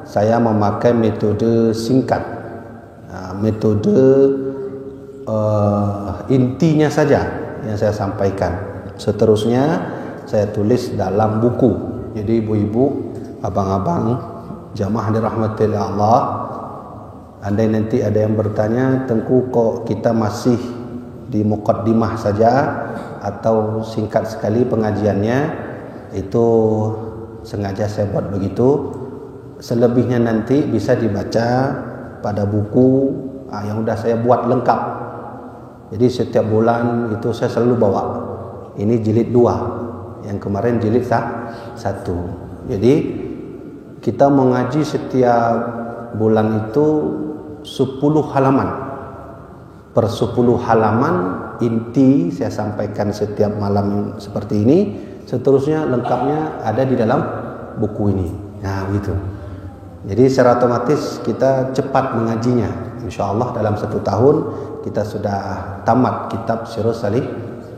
saya memakai metode singkat, metode intinya saja yang saya sampaikan. Seterusnya saya tulis dalam buku. Jadi ibu-ibu, abang-abang, jamaah dirahmati Allah, andai nanti ada yang bertanya, Tengku kok kita masih di muqaddimah saja atau singkat sekali pengajiannya, itu sengaja saya buat begitu. Selebihnya nanti bisa dibaca pada buku yang sudah saya buat lengkap. Jadi setiap bulan itu saya selalu bawa. Ini jilid 2, yang kemarin jilid 1. Jadi kita mengaji setiap bulan itu 10 halaman. Per 10 halaman inti saya sampaikan setiap malam seperti ini. Seterusnya lengkapnya ada di dalam buku ini. Nah, begitu. Jadi secara otomatis kita cepat mengajinya. InsyaAllah dalam 1 tahun kita sudah tamat kitab Sirrus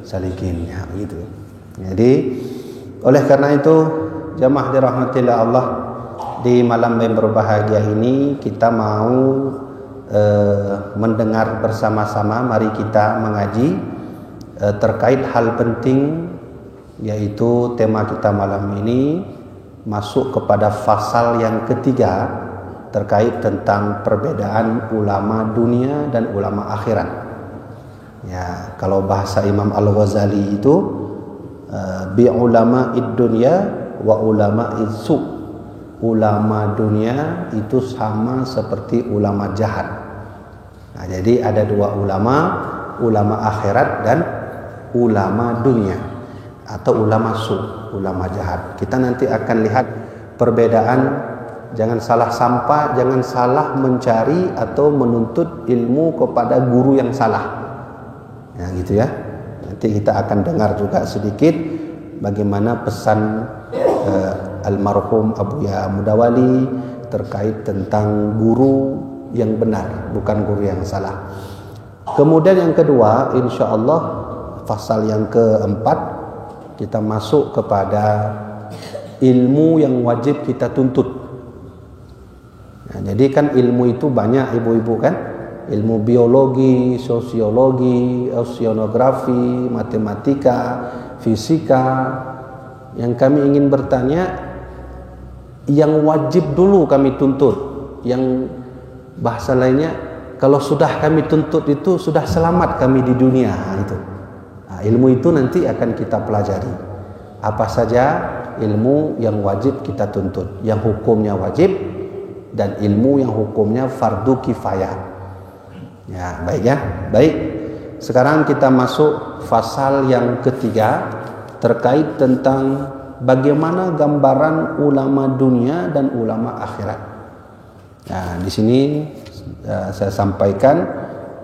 Salikin. Ya, begitu. Jadi oleh karena itu, jamaah dirahmatillah Allah, di malam yang berbahagia ini kita mau mendengar bersama-sama. Mari kita mengaji terkait hal penting, yaitu tema kita malam ini masuk kepada fasal yang ketiga terkait tentang perbedaan ulama dunia dan ulama akhirat. Ya, kalau bahasa Imam Al-Ghazali itu bi ulama id-dunya wa ulama id-su. Ulama dunia itu sama seperti ulama jahat. Nah, jadi ada 2 ulama, ulama akhirat dan ulama dunia atau ulama su, ulama jahat. Kita nanti akan lihat perbedaan. Jangan salah sampah, jangan salah mencari atau menuntut ilmu kepada guru yang salah. Nah, gitu ya. Nanti kita akan dengar juga sedikit bagaimana pesan almarhum Abuya Mudawali terkait tentang guru yang benar, bukan guru yang salah. Kemudian yang kedua, insyaallah fasal yang keempat, kita masuk kepada ilmu yang wajib kita tuntut. Nah, jadi kan ilmu itu banyak ibu-ibu kan, ilmu biologi, sosiologi, oceanografi, matematika, fisika. Yang kami ingin bertanya, yang wajib dulu kami tuntut, yang bahasa lainnya, kalau sudah kami tuntut itu sudah selamat kami di dunia. Itu ilmu itu nanti akan kita pelajari. Apa saja ilmu yang wajib kita tuntut, yang hukumnya wajib, dan ilmu yang hukumnya fardu kifayah. Ya, baik ya. Baik. Sekarang kita masuk fasal yang ketiga terkait tentang bagaimana gambaran ulama dunia dan ulama akhirat. Nah, di sini saya sampaikan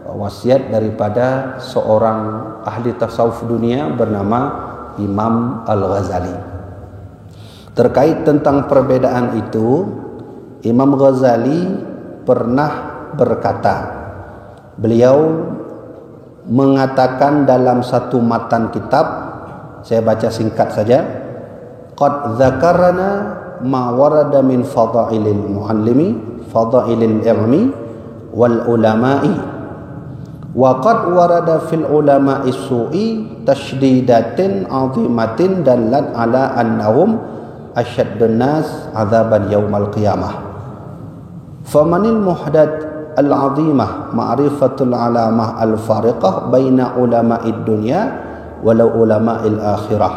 wasiat daripada seorang ahli tasawuf dunia bernama Imam Al-Ghazali. Terkait tentang perbedaan itu, Imam Ghazali pernah berkata, beliau mengatakan dalam satu matan kitab, saya baca singkat saja, qad dzakarna ma warada min fadailil muallimi fadailil ilmi wal ulama'i wa qad warada fil ulama'i su'i tashdidatin 'azimatin dallat ala annahum asyaddun nas 'adzaban yaumal qiyamah. Famanil muhdath al-'azimah ma'rifatul alamah al-fariqah baina ulama'id dunya walau ulama'il akhirah.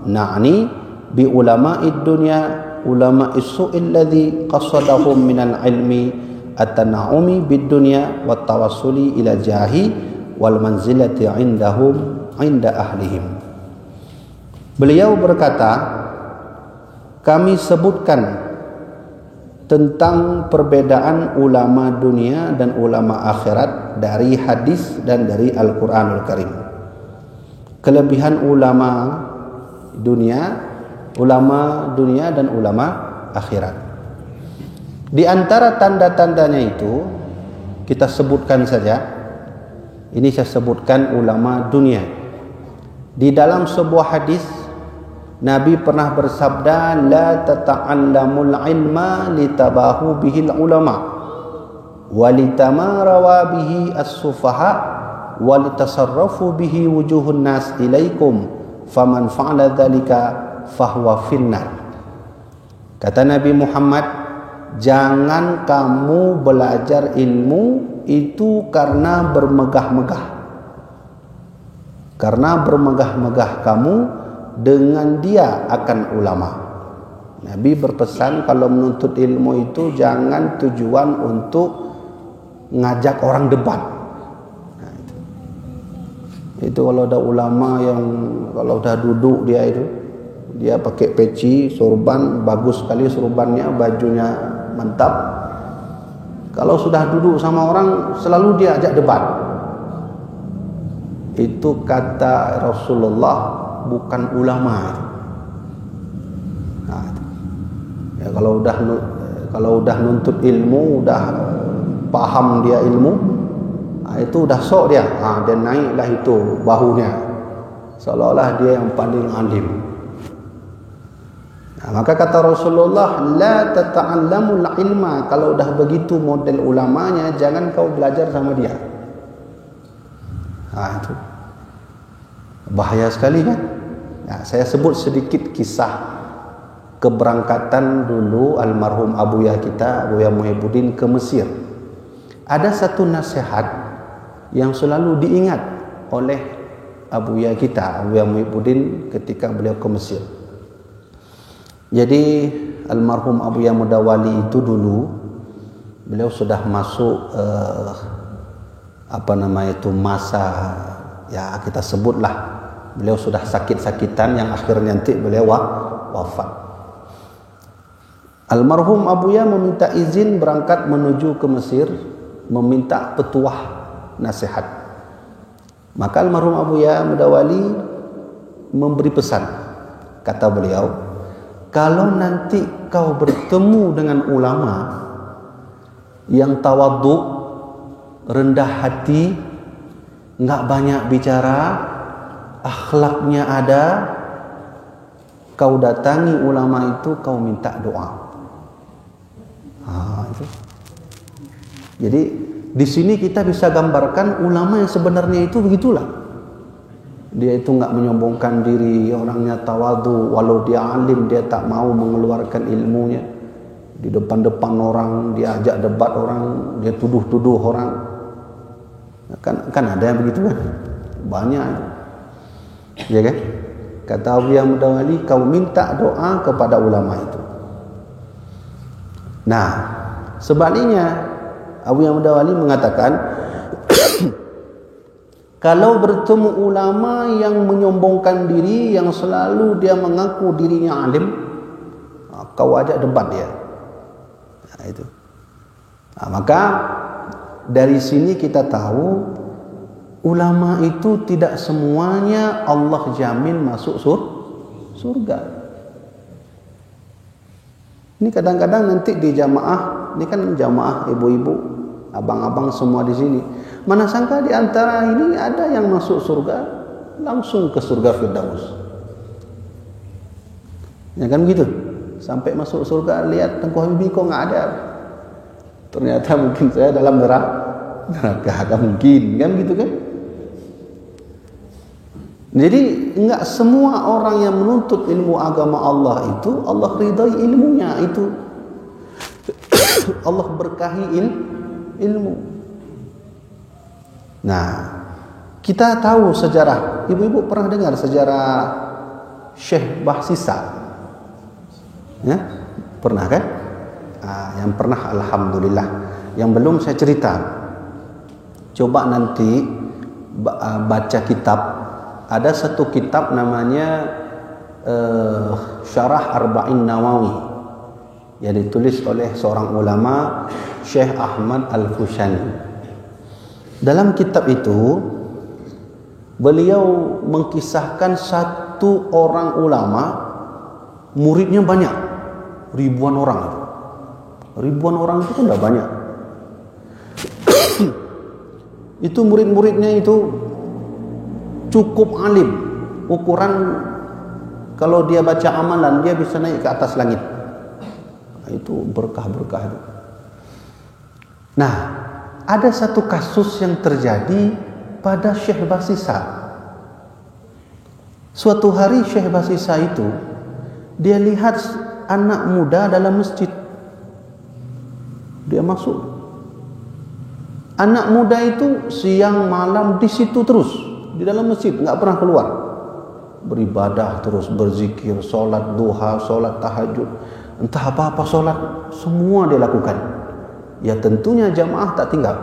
Na'ni bi ulama'id dunya ulama'is su'il ladzi qasadahum minal ilmi at-tana'umi bid dunya wat tawassuli ila jahi wal manzilati 'indahum 'inda ahlihim. Beliau berkata, kami sebutkan tentang perbedaan ulama dunia dan ulama akhirat dari hadis dan dari Al-Quranul Karim. Kelebihan ulama dunia dan ulama akhirat. Di antara tanda-tandanya itu kita sebutkan saja. Ini saya sebutkan ulama dunia. Di dalam sebuah hadis Nabi pernah bersabda, la tata'allamul ilma litabahu bihil ulama walitamarawa bihi as-sufaha walitasarrafu bihi wujuhun nas ilaikum faman fa'ala dhalika fahuwa finnar. Kata Nabi Muhammad, jangan kamu belajar ilmu itu karena bermegah-megah. Karena bermegah-megah kamu dengan dia akan ulama. Nabi berpesan kalau menuntut ilmu itu jangan tujuan untuk ngajak orang debat. Nah, itu kalau ada ulama yang kalau udah duduk dia pakai peci, sorban, bagus sekali sorbannya, bajunya mantap. Kalau sudah duduk sama orang selalu dia ajak debat. Itu kata Rasulullah bukan ulama. Nah, ya kalau udah nuntut ilmu, udah paham dia ilmu, itu udah sok dia. Dia naiklah itu bahunya, seolah-olah dia yang paling alim. Nah, maka kata Rasulullah, la tata'allamul ilma, kalau udah begitu model ulamanya, jangan kau belajar sama dia. Nah, itu bahaya sekali kan. Nah, saya sebut sedikit kisah keberangkatan dulu almarhum Abuya kita, Abuya Muhyiddin ke Mesir. Ada satu nasihat yang selalu diingat oleh Abuya kita, Abuya Muhyiddin, ketika beliau ke Mesir. Jadi almarhum Abuya Mudawali itu dulu beliau sudah masuk masa, ya kita sebutlah beliau sudah sakit-sakitan yang akhirnya nanti beliau wafat. Almarhum Abuya meminta izin berangkat menuju ke Mesir, meminta petuah nasihat. Maka almarhum Abuya Mudawali memberi pesan. Kata beliau, kalau nanti kau bertemu dengan ulama yang tawadhu, rendah hati, enggak banyak bicara, akhlaknya ada, kau datangi ulama itu, kau minta doa. Itu. Jadi di sini kita bisa gambarkan ulama yang sebenarnya itu begitulah. Dia itu enggak menyombongkan diri, orangnya tawadhu, walau dia alim dia tak mau mengeluarkan ilmunya. Di depan-depan orang dia ajak debat orang, dia tuduh-tuduh orang. Kan ada yang begitu kan? Banyak. Ya kan? Kata Abuya Mudawali, kau minta doa kepada ulama itu. Nah, sebaliknya Abuya Mudawali mengatakan kalau bertemu ulama yang menyombongkan diri, yang selalu dia mengaku dirinya alim, kau ajak debat dia. Nah, itu. Nah, maka dari sini kita tahu ulama itu tidak semuanya Allah jamin masuk surga. Ini kadang-kadang nanti di jamaah, ini kan jamaah ibu-ibu, abang-abang semua di sini. Mana sangka di antara ini ada yang masuk surga langsung ke surga Firdaus. Ya kan begitu. Sampai masuk surga lihat Tengku Habibie kok enggak ada. Ternyata mungkin saya dalam neraka, mungkin kan gitu kan. Jadi enggak semua orang yang menuntut ilmu agama Allah itu Allah ridai ilmunya itu. Allah berkahi ilmu. Nah, kita tahu sejarah. Ibu-ibu pernah dengar sejarah Syekh Bahsisa? Ya? Pernah kan? Yang pernah alhamdulillah. Yang belum saya cerita. Coba nanti baca kitab. Ada satu kitab namanya Syarah Arba'in Nawawi yang ditulis oleh seorang ulama, Syekh Ahmad Al-Fushani. Dalam kitab itu beliau mengkisahkan satu orang ulama, muridnya banyak, ribuan orang. Ribuan orang itu kan udah banyak. Itu murid-muridnya itu cukup alim, ukuran Kalau dia baca amalan, dia bisa naik ke atas langit. Itu berkah-berkah itu. Nah, ada satu kasus yang terjadi pada Syekh Basisa. Suatu hari Syekh Basisa itu, dia lihat anak muda dalam masjid. Dia masuk. Anak muda itu siang malam di situ terus, di dalam masjid, nggak pernah keluar. Beribadah terus, berzikir, solat duha, solat tahajud, entah apa-apa solat, semua dia lakukan. Ya tentunya jamaah tak tinggal.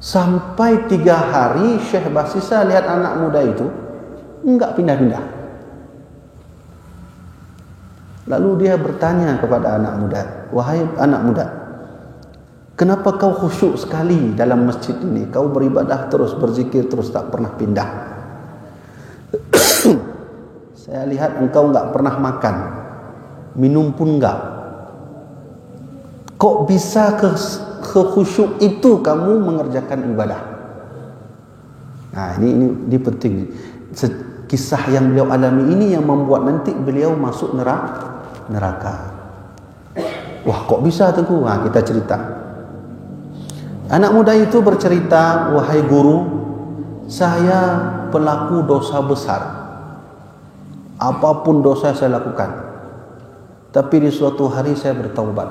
Sampai 3 hari Syekh Basisa lihat anak muda itu enggak pindah-pindah. Lalu dia bertanya kepada anak muda, "Wahai anak muda, kenapa kau khusyuk sekali dalam masjid ini? Kau beribadah terus, berzikir terus, tak pernah pindah. Saya lihat engkau enggak pernah makan, minum pun enggak. Kok bisa ke khusyuk itu kamu mengerjakan ibadah?" Nah, ini penting. Kisah yang beliau alami ini yang membuat nanti beliau masuk neraka. Wah, kok bisa Tengku? Nah, kita cerita. Anak muda itu bercerita, "Wahai guru, saya pelaku dosa besar. Apapun dosa saya lakukan. Tapi di suatu hari saya bertaubat.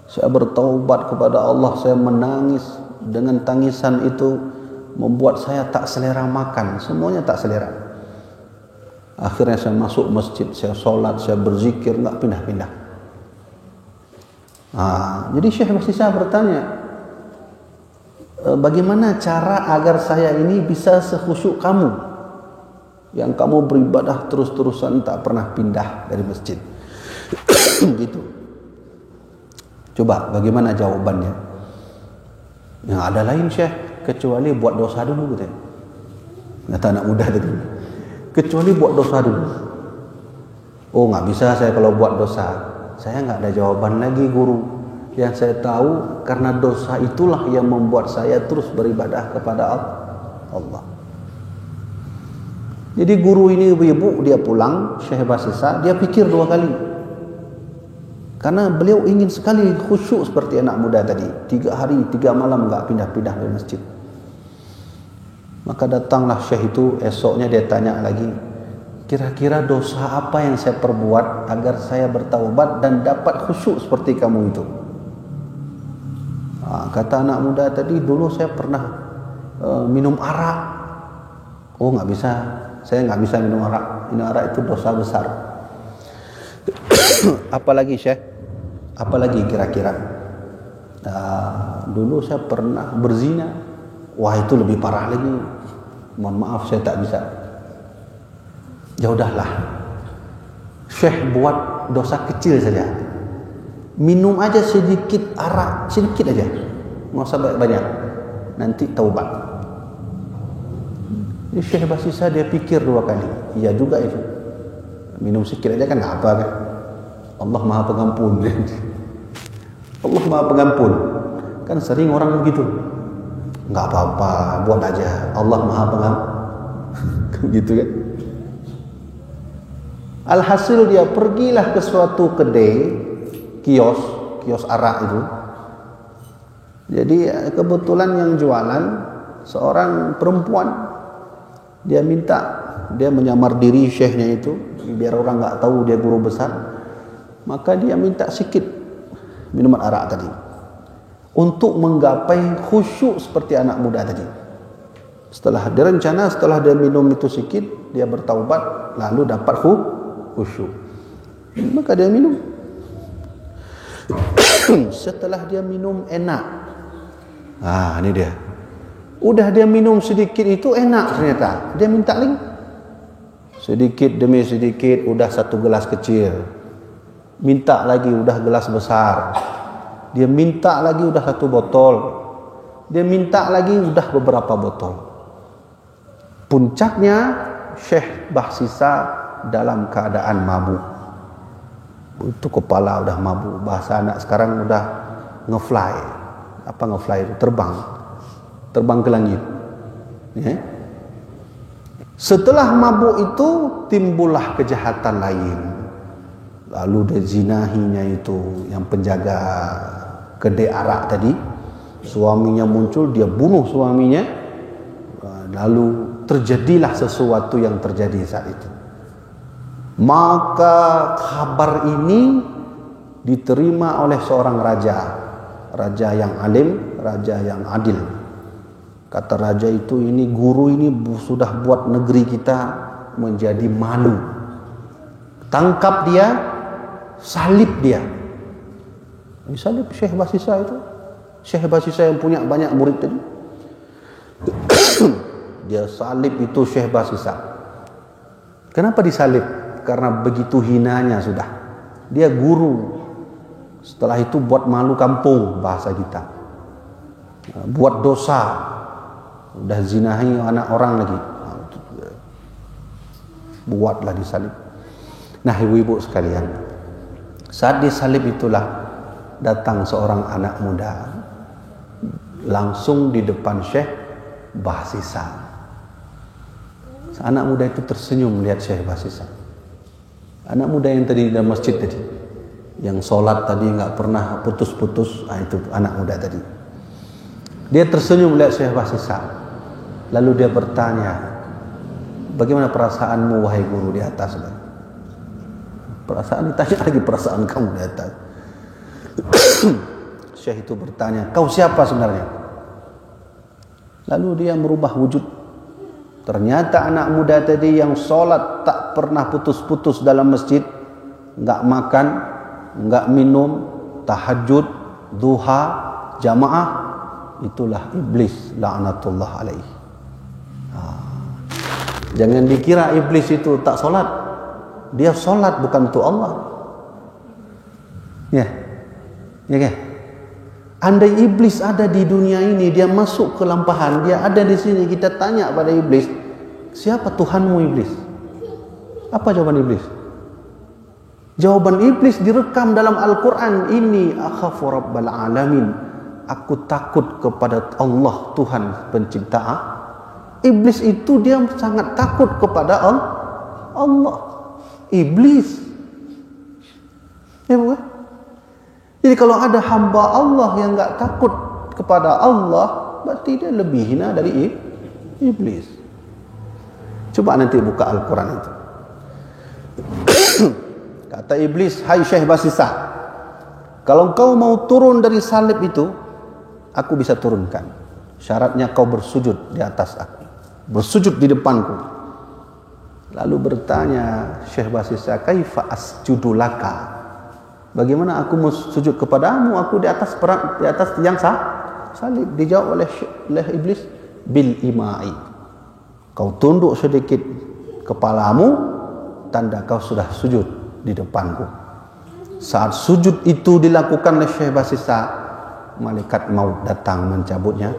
Saya bertaubat kepada Allah, saya menangis. Dengan tangisan itu membuat saya tak selera makan, semuanya tak selera. Akhirnya saya masuk masjid, saya solat, saya berzikir, nggak pindah-pindah." Jadi Syekh Basisa bertanya, "Bagaimana cara agar saya ini bisa sekhusyuk kamu, yang kamu beribadah terus-terusan tak pernah pindah dari masjid?" Gitu. Coba bagaimana jawabannya? Yang ada lain Syekh, kecuali buat dosa dulu gitu. Kata anak muda tadi. Kecuali buat dosa dulu. Oh, nggak bisa saya kalau buat dosa. Saya nggak ada jawaban lagi guru. Yang saya tahu karena dosa itulah yang membuat saya terus beribadah kepada Allah. Jadi guru ini ibu-ibu dia pulang, Syekh Basisa, dia pikir 2 kali. Karena beliau ingin sekali khusyuk seperti anak muda tadi. 3 hari 3 malam nggak pindah-pindah dari masjid. Maka datanglah Syekh itu, esoknya dia tanya lagi, "Kira-kira dosa apa yang saya perbuat agar saya bertaubat dan dapat khusyuk seperti kamu itu?" Kata anak muda tadi, "Dulu saya pernah minum arak." "Oh, nggak bisa, saya nggak bisa minum arak. Minum arak itu dosa besar." "Apalagi Syekh? Apalagi kira-kira?" "Dulu saya pernah berzina." "Wah, itu lebih parah lagi. Mohon maaf, saya tak bisa." Ya udahlah, Syekh buat dosa kecil saja. Minum aja sedikit arak, sedikit aja, nggak usah banyak, nanti taubat. Jadi Syekh Basisa dia pikir 2 kali. Iya juga itu, minum sedikit aja kan nggak apa kan. Allah Maha Pengampun. Allah Maha Pengampun. Kan sering orang begitu. Nggak apa-apa, buat aja. Allah Maha Pengampun. Gitu kan. Alhasil dia pergilah ke suatu kedai, kios arak itu. Jadi kebetulan yang jualan seorang perempuan. Dia menyamar diri syekhnya itu, biar orang nggak tahu dia guru besar. Maka dia minta sedikit minuman arak tadi, untuk menggapai khusyuk seperti anak muda tadi. Setelah dia minum itu sedikit, dia bertaubat, lalu dapat khusyuk. Maka dia minum. Setelah dia minum enak. Ini dia. Udah dia minum sedikit itu enak ternyata. Dia minta lagi. Sedikit demi sedikit, udah 1 gelas kecil. Minta lagi, udah gelas besar. Dia minta lagi, udah 1 botol. Dia minta lagi, udah beberapa botol. Puncaknya Syekh Basisa dalam keadaan mabuk. Itu kepala udah mabuk. Bahasa anak sekarang udah ngefly. Apa ngefly itu? Terbang ke langit. Ya. Setelah mabuk itu timbullah kejahatan lain. Lalu dia zinahinya itu yang penjaga kedai arak tadi, suaminya muncul, dia bunuh suaminya. Lalu terjadilah sesuatu yang terjadi saat itu. Maka kabar ini diterima oleh seorang raja, raja yang alim, raja yang adil. Kata raja itu, ini guru ini sudah buat negeri kita menjadi malu. Tangkap dia, salib dia. Salib Syekh Basisa itu, Syekh Basisa yang punya banyak murid tadi. Dia salib itu Syekh Basisa. Kenapa disalib? Karena begitu hinanya sudah. Dia guru. Setelah itu buat malu kampung, bahasa kita. Buat dosa. Udah zinahi anak orang lagi. Buatlah disalib. Nah, ibu-ibu sekalian, saat disalib itulah datang seorang anak muda langsung di depan Syekh Basisa. Anak muda itu tersenyum melihat Syekh Basisa. Anak muda yang tadi di dalam masjid tadi, yang sholat tadi nggak pernah putus-putus, itu anak muda tadi. Dia tersenyum melihat Syekh Basisa. Lalu dia bertanya, bagaimana perasaanmu wahai guru di atas? Perasaan, ditanya lagi perasaan kamu di atas. Syekh itu bertanya, kau siapa sebenarnya? Lalu dia merubah wujud. Ternyata anak muda tadi yang sholat tak pernah putus-putus dalam masjid, nggak makan, nggak minum, tahajud, duha, jamaah, itulah iblis laknatullah alaih. Jangan dikira iblis itu tak sholat. Dia sholat bukan untuk Allah. Ya, ya kan? Andai iblis ada di dunia ini, dia masuk ke lampahan, dia ada di sini, kita tanya pada iblis, siapa Tuhanmu iblis? Apa jawaban iblis? Jawaban iblis direkam dalam Al-Quran. Ini akhafu rabbal alamin. Aku takut kepada Allah, Tuhan pencipta. Iblis itu dia sangat takut kepada Allah. Iblis. Ya bukan? Jadi kalau ada hamba Allah yang enggak takut kepada Allah, berarti dia lebih hina dari iblis. Coba nanti buka Al-Quran itu. Kata iblis, hai Syekh Basisa, kalau kau mau turun dari salib itu, aku bisa turunkan. Syaratnya kau bersujud di atas aku, bersujud di depanku. Lalu bertanya Syekh Basisa, kaifa asjudu laka? Bagaimana aku mau sujud kepadamu? Aku di atas tiang salib. Dijawab oleh iblis, bil imai. Kau tunduk sedikit kepalamu, tanda kau sudah sujud di depanku. Saat sujud itu dilakukan oleh Syekh Basisa, malaikat maut datang mencabutnya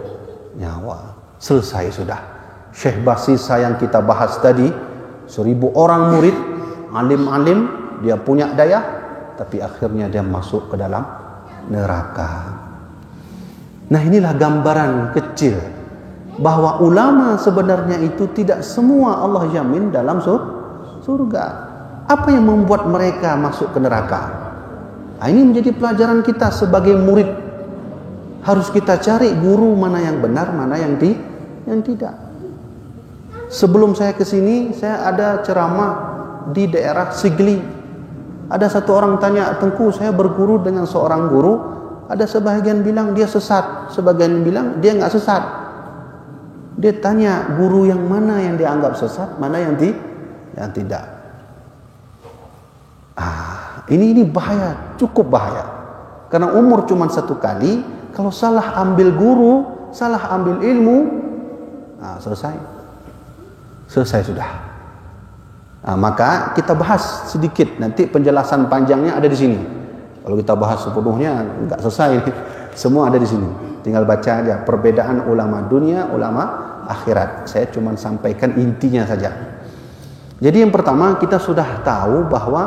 nyawa. Selesai sudah. Syekh Basisa yang kita bahas tadi, 1000 orang murid, alim-alim, dia punya daya, tapi akhirnya dia masuk ke dalam neraka. Nah, inilah gambaran kecil bahwa ulama sebenarnya itu tidak semua Allah jamin dalam surga. Apa yang membuat mereka masuk ke neraka? Nah, ini menjadi pelajaran kita sebagai murid. Harus kita cari guru mana yang benar, mana yang tidak. Sebelum saya ke sini, saya ada ceramah di daerah Sigli. Ada satu orang tanya, Tengku, saya berguru dengan seorang guru, ada sebahagian bilang dia sesat, sebagian bilang dia nggak sesat. Dia tanya guru yang mana yang dianggap sesat, mana yang tidak. Ini bahaya, cukup bahaya. Karena umur cuma satu kali, kalau salah ambil guru, salah ambil ilmu, selesai sudah. Maka kita bahas sedikit, nanti penjelasan panjangnya ada di sini. Kalau kita bahas sepenuhnya enggak selesai. Semua ada di sini. Tinggal baca aja perbedaan ulama dunia, ulama akhirat. Saya cuma sampaikan intinya saja. Jadi yang pertama, kita sudah tahu bahwa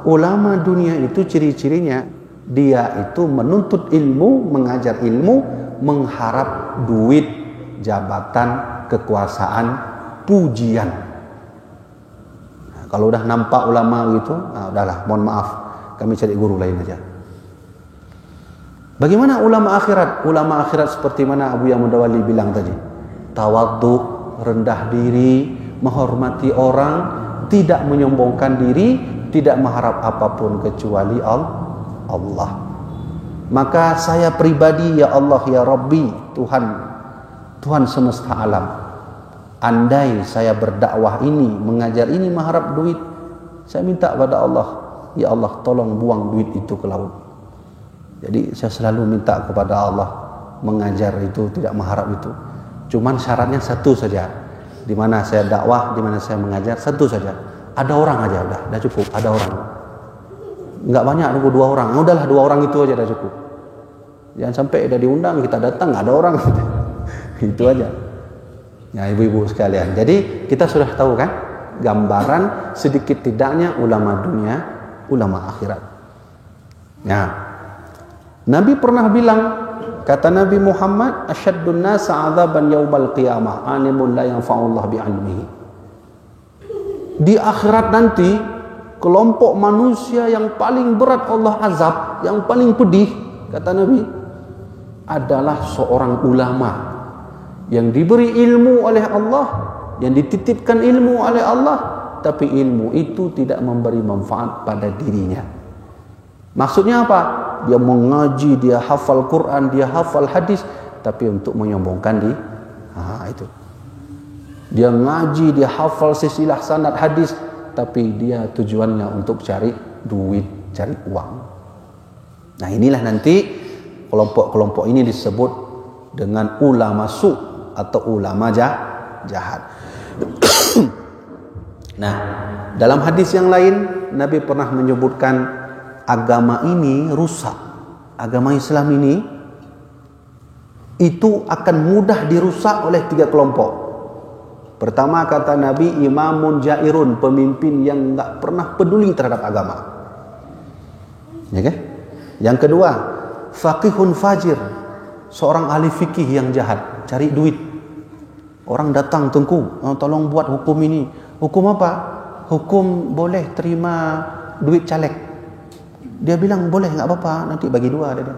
ulama dunia itu ciri-cirinya dia itu menuntut ilmu, mengajar ilmu, mengharap duit, jabatan, kekuasaan, pujian. Kalau udah nampak ulama gitu, udahlah, mohon maaf, kami cari guru lain aja. Bagaimana ulama akhirat? Ulama akhirat seperti mana Abu Yang Mudawali bilang tadi. Tawadhu, rendah diri, menghormati orang, tidak menyombongkan diri, tidak mengharap apapun kecuali Allah. Maka saya pribadi, ya Allah, ya Rabbi, Tuhan semesta alam, andai saya berdakwah ini, mengajar ini, mengharap duit, saya minta pada Allah, ya Allah, tolong buang duit itu ke laut. Jadi saya selalu minta kepada Allah, mengajar itu tidak mengharap itu. Cuman syaratnya satu saja, di mana saya dakwah, di mana saya mengajar, satu saja, ada orang aja, udah cukup, ada orang. Enggak banyak, nunggu 2 orang. Udahlah 2 orang itu aja udah cukup. Jangan sampai udah diundang, kita datang nggak ada orang. Itu aja. Ya ibu-ibu sekalian, jadi kita sudah tahu kan gambaran sedikit tidaknya ulama dunia, ulama akhirat. Ya, Nabi pernah bilang, kata Nabi Muhammad, asyaddun nasa azaban yaumal qiyamah alimun la yanfa'ullah bi'ilmihi. Di akhirat nanti, kelompok manusia yang paling berat Allah azab, yang paling pedih, kata Nabi, adalah seorang ulama yang diberi ilmu oleh Allah, yang dititipkan ilmu oleh Allah, tapi ilmu itu tidak memberi manfaat pada dirinya. Maksudnya apa? Dia mengaji, dia hafal Quran, dia hafal hadis, tapi untuk menyombongkan diri. Itu. Dia ngaji, dia hafal silsilah sanad hadis, tapi dia tujuannya untuk cari duit, cari uang. Nah, inilah nanti kelompok-kelompok ini disebut dengan ulama su' atau ulama jahat. Nah, dalam hadis yang lain Nabi pernah menyebutkan agama ini rusak. Agama Islam ini itu akan mudah dirusak oleh 3 kelompok. Pertama, kata Nabi, imamun jairun, pemimpin yang enggak pernah peduli terhadap agama. Ya kan? Yang kedua, faqihun fajir, seorang ahli fikih yang jahat, cari duit. Orang datang, tengku, tolong buat hukum ini. Hukum apa? Hukum boleh terima duit caleg. Dia bilang boleh, nggak apa-apa, nanti bagi 2 dia.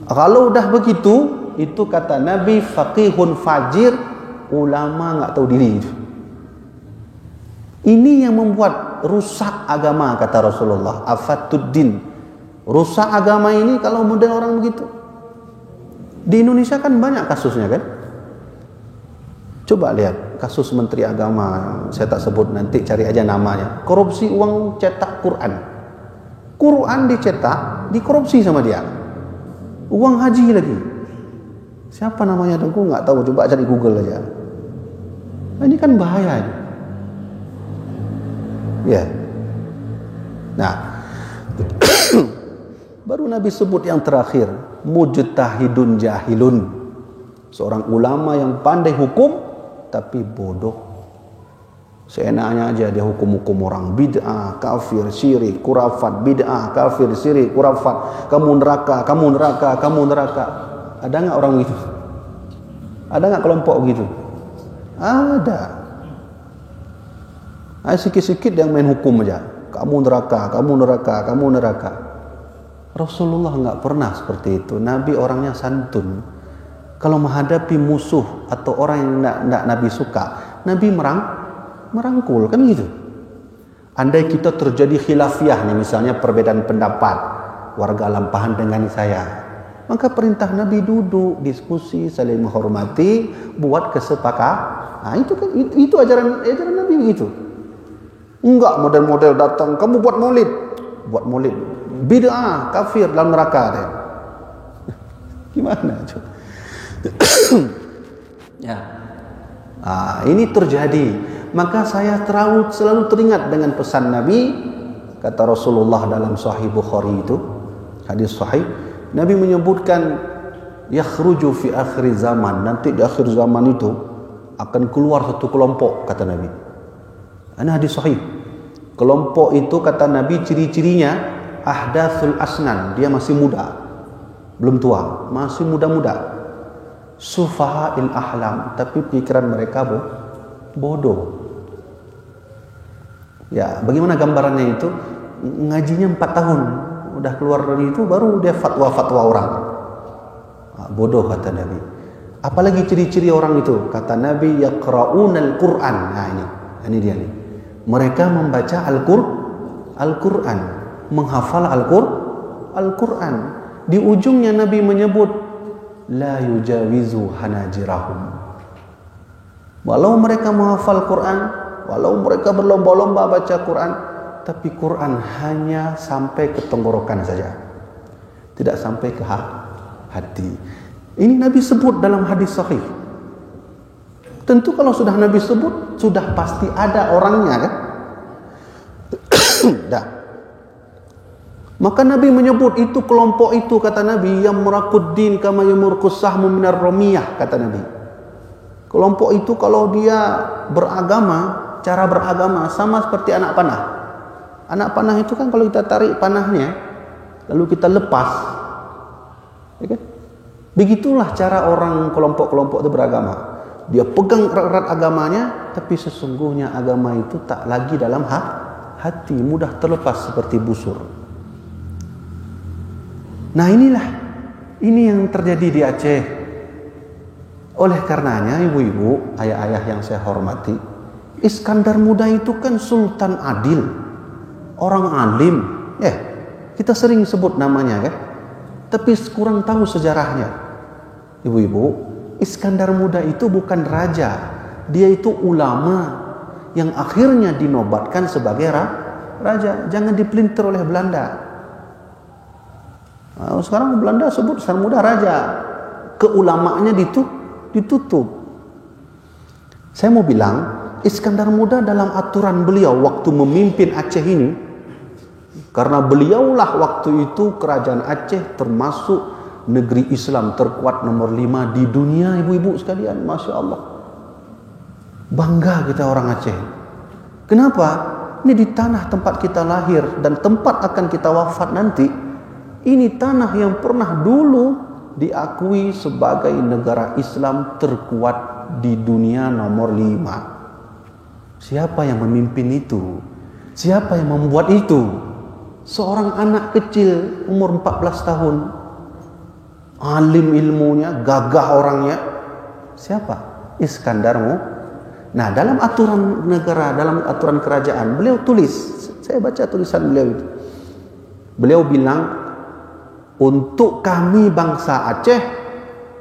Kalau udah begitu, itu kata Nabi, faqihun fajir, ulama nggak tahu diri. Ini yang membuat rusak agama, kata Rasulullah. Afatuddin, rusak agama ini kalau model orang begitu. Di Indonesia kan banyak kasusnya kan. Coba lihat kasus Menteri Agama, saya tak sebut, nanti cari aja namanya. Korupsi uang cetak Quran. Quran dicetak, dikorupsi sama dia. Uang haji lagi. Siapa namanya dengku nggak tahu, coba cari Google aja. Nah, ini kan bahaya. Ya. Nah, baru Nabi sebut yang terakhir, mujtahidun jahilun, seorang ulama yang pandai hukum tapi bodoh. Seenaknya aja dia hukum-hukum orang, bid'ah, kafir, syirik, kurafat, bid'ah, kafir, syirik, kurafat, kamu neraka, kamu neraka, kamu neraka. Ada nggak orang gitu? Ada nggak kelompok gitu? Ada. Sikit-sikit yang main hukum aja, kamu neraka, kamu neraka, kamu neraka. Rasulullah nggak pernah seperti itu. Nabi orangnya santun. Kalau menghadapi musuh atau orang yang tidak Nabi suka, Nabi merangkul, kan gitu. Andai kita terjadi khilafiyah nih, misalnya perbedaan pendapat, warga lampahan dengan saya, maka perintah Nabi duduk, diskusi, saling menghormati, buat kesepakatan. Nah, itu kan itu ajaran Nabi begitu. Enggak model-model datang, kamu buat maulid, bid'ah, kafir, dalam neraka deh. Gimana itu? Ya. Ini terjadi. Maka saya selalu teringat dengan pesan Nabi, kata Rasulullah dalam Sahih Bukhari itu, hadis sahih, Nabi menyebutkan yakhruju fi akhir zaman, nanti di akhir zaman itu akan keluar satu kelompok, kata Nabi. Ini hadis sahih. Kelompok itu, kata Nabi, ciri-cirinya ahdatsul asnan, dia masih muda, belum tua, masih muda-muda. Sufaha'il ahlam, tapi pikiran mereka bodoh. Ya, bagaimana gambarannya itu? Ngajinya 4 tahun, udah keluar dari itu baru dia fatwa-fatwa orang. Bodoh kata Nabi. Apalagi ciri-ciri orang itu? Kata Nabi, yaqra'unal Qur'an. Nah ini dia nih. Mereka membaca Al-Qur'an, menghafal Al-Qur'an. Di ujungnya Nabi menyebut la yujawizu hanajirahum. Walau mereka menghafal Quran, walau mereka berlomba-lomba baca Quran, tapi Quran hanya sampai ke tenggorokan saja, tidak sampai ke hati. Ini Nabi sebut dalam hadis sahih. Tentu kalau sudah Nabi sebut, sudah pasti ada orangnya kan? Dah. Maka Nabi menyebut itu kelompok itu, kata Nabi, yang murakuddin kama yamurqus sahmu minar ramiyah, kata Nabi. Kelompok itu kalau dia beragama, cara beragama sama seperti anak panah. Anak panah itu kan kalau kita tarik panahnya, lalu kita lepas, ya kan? Begitulah cara orang kelompok-kelompok itu beragama. Dia pegang erat-erat agamanya, tapi sesungguhnya agama itu tak lagi dalam hati, mudah terlepas seperti busur. Nah ini yang terjadi di Aceh. Oleh karenanya ibu-ibu, ayah-ayah yang saya hormati, Iskandar Muda itu kan sultan adil, orang alim, kita sering sebut namanya kan, tapi kurang tahu sejarahnya. Ibu-ibu, Iskandar Muda itu bukan raja, dia itu ulama yang akhirnya dinobatkan sebagai raja. Jangan dipelintir oleh Belanda. Nah, sekarang Belanda sebut Iskandar Muda raja, keulamaannya ditutup. Saya mau bilang, Iskandar Muda dalam aturan beliau waktu memimpin Aceh ini, karena beliaulah waktu itu kerajaan Aceh termasuk negeri Islam terkuat nomor 5 di dunia, ibu-ibu sekalian, Masya Allah. Bangga kita orang Aceh. Kenapa? Ini di tanah tempat kita lahir dan tempat akan kita wafat nanti. Ini tanah yang pernah dulu diakui sebagai negara Islam terkuat di dunia nomor 5. Siapa yang memimpin itu? Siapa yang membuat itu? Seorang anak kecil umur 14 tahun, alim ilmunya, gagah orangnya. Siapa? Iskandar Muda. Nah, dalam aturan negara, dalam aturan kerajaan, beliau tulis, saya baca tulisan beliau itu. Beliau bilang, untuk kami bangsa Aceh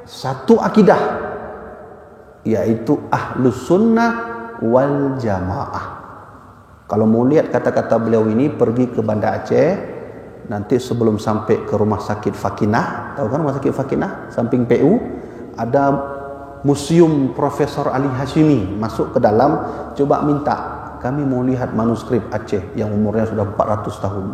satu akidah, yaitu Ahlus Sunnah wal Jamaah. Kalau mau lihat kata-kata beliau ini, pergi ke Banda Aceh, nanti sebelum sampai ke rumah sakit Fakinah, tahu kan rumah sakit Fakinah, samping PU, ada Museum Profesor Ali Hashimi. Masuk ke dalam, coba minta, kami mau lihat manuskrip Aceh yang umurnya sudah 400 tahun.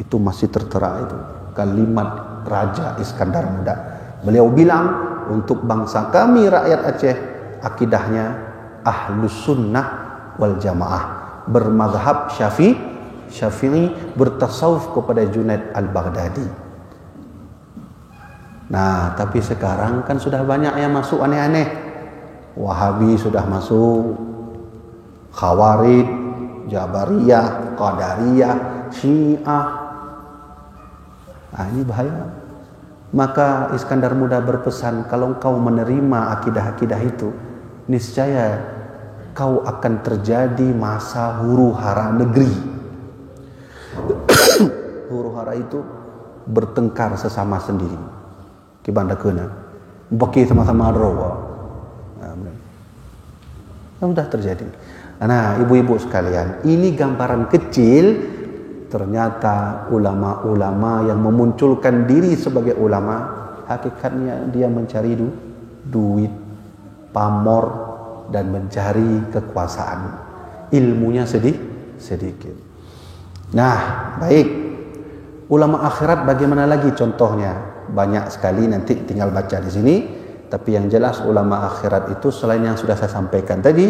Itu masih tertera itu kalimat Raja Iskandar Muda. Beliau bilang, untuk bangsa kami rakyat Aceh, akidahnya Ahlus Sunnah wal Jamaah, bermadhab Syafi'i, bertasawuf kepada Junaid al-Baghdadi. Nah, tapi sekarang kan sudah banyak yang masuk aneh-aneh. Wahabi sudah masuk, Khawarij, Jabariyah, Qadariyah, Syiah. Nah, ini bahaya. Maka Iskandar Muda berpesan, kalau engkau menerima akidah-akidah itu, niscaya kau akan terjadi masa huru-hara negeri. Huru-hara itu bertengkar sesama sendiri. Kibanda kena baki sama-sama rawa. Sudah terjadi. Nah, ibu-ibu sekalian, ini gambaran kecil. Ternyata ulama-ulama yang memunculkan diri sebagai ulama, hakikatnya dia mencari duit, pamor, dan mencari kekuasaan. Ilmunya sedikit. Nah, baik. Ulama akhirat bagaimana lagi contohnya? Banyak sekali, nanti tinggal baca di sini. Tapi yang jelas ulama akhirat itu selain yang sudah saya sampaikan tadi,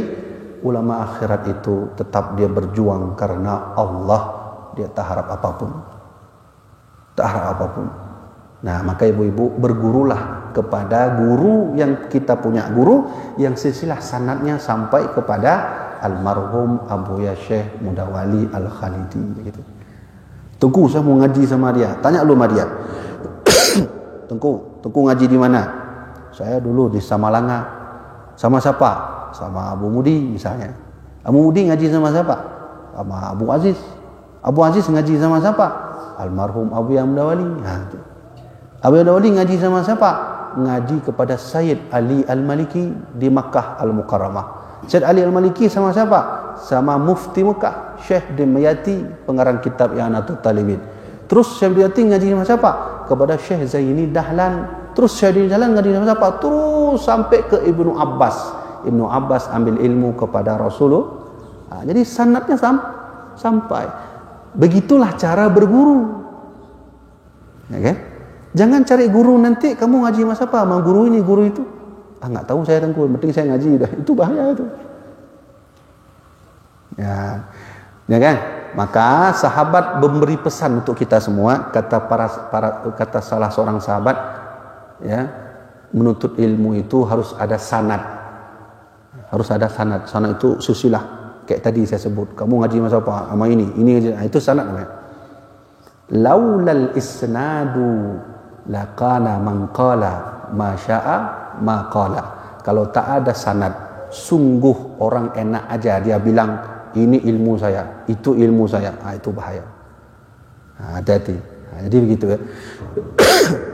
ulama akhirat itu tetap dia berjuang karena Allah. Dia tak harap apapun. Nah, maka ibu-ibu bergurulah kepada guru yang kita punya, guru yang silsilah sanadnya sampai kepada almarhum Abu Ya Syekh Mudawali Al-Khalidi begitu. Tengku saya mau ngaji sama dia. Tanya lu sama dia. Tengku ngaji di mana? Saya dulu di Samalanga. Sama siapa? Sama Abu Mudi misalnya. Abu Mudi ngaji sama siapa? Sama Abu Aziz. Abu Aziz ngaji sama siapa? Almarhum Abu Ya Mudawali. Abu Ya Mudawali ngaji sama siapa? Ngaji kepada Sayyid Ali Al-Maliki di Makkah Al-Mukarramah. Sayyid Ali Al-Maliki sama siapa? Sama Mufti Makkah Syekh Dimyati, pengarang kitab I'anatul Talibin. Terus Syekh Dimyati ngaji sama siapa? Kepada Syekh Zaini Dahlan. Terus Syekh Zaini Dahlan ngaji sama siapa? Terus sampai ke Ibnu Abbas. Ibnu Abbas ambil ilmu kepada Rasulullah. Jadi sanadnya sampai. Begitulah cara berguru. Okay? Jangan cari guru nanti kamu ngaji sama siapa? Sama guru ini, guru itu. Enggak tahu saya Tengku, penting saya ngaji dah. Itu bahaya itu. Ya kan? Maka sahabat memberi pesan untuk kita semua, kata salah seorang sahabat, ya, menuntut ilmu itu harus ada sanad. Harus ada sanad. Sanad itu silsilah. Kayak tadi saya sebut, kamu ngaji sama siapa? Sama ini itu sanad namanya. Laulal isnadu laqala man qala ma syaa ma qala. Kalau tak ada sanad, sungguh orang enak aja dia bilang ini ilmu saya, itu ilmu saya. Itu bahaya. Hati-hati. Jadi begitu ya.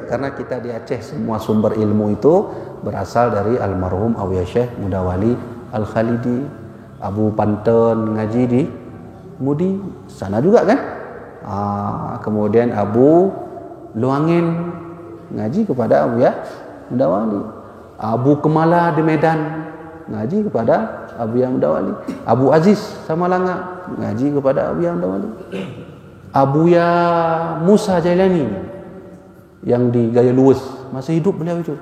Karena kita di Aceh semua sumber ilmu itu berasal dari almarhum Abu Ya Syekh Mudawali Al-Khalidi. Abu Panten ngaji di Mudi, sana juga kan? Kemudian Abu Luangin ngaji kepada Abu Ya Mudawali. Abu Kemala di Medan ngaji kepada Abu Ya Mudawali. Abu Aziz Samalanga ngaji kepada Abu Ya Mudawali. Abu Ya Musa Jailani yang di Gaya Luwes masih hidup beliau itu.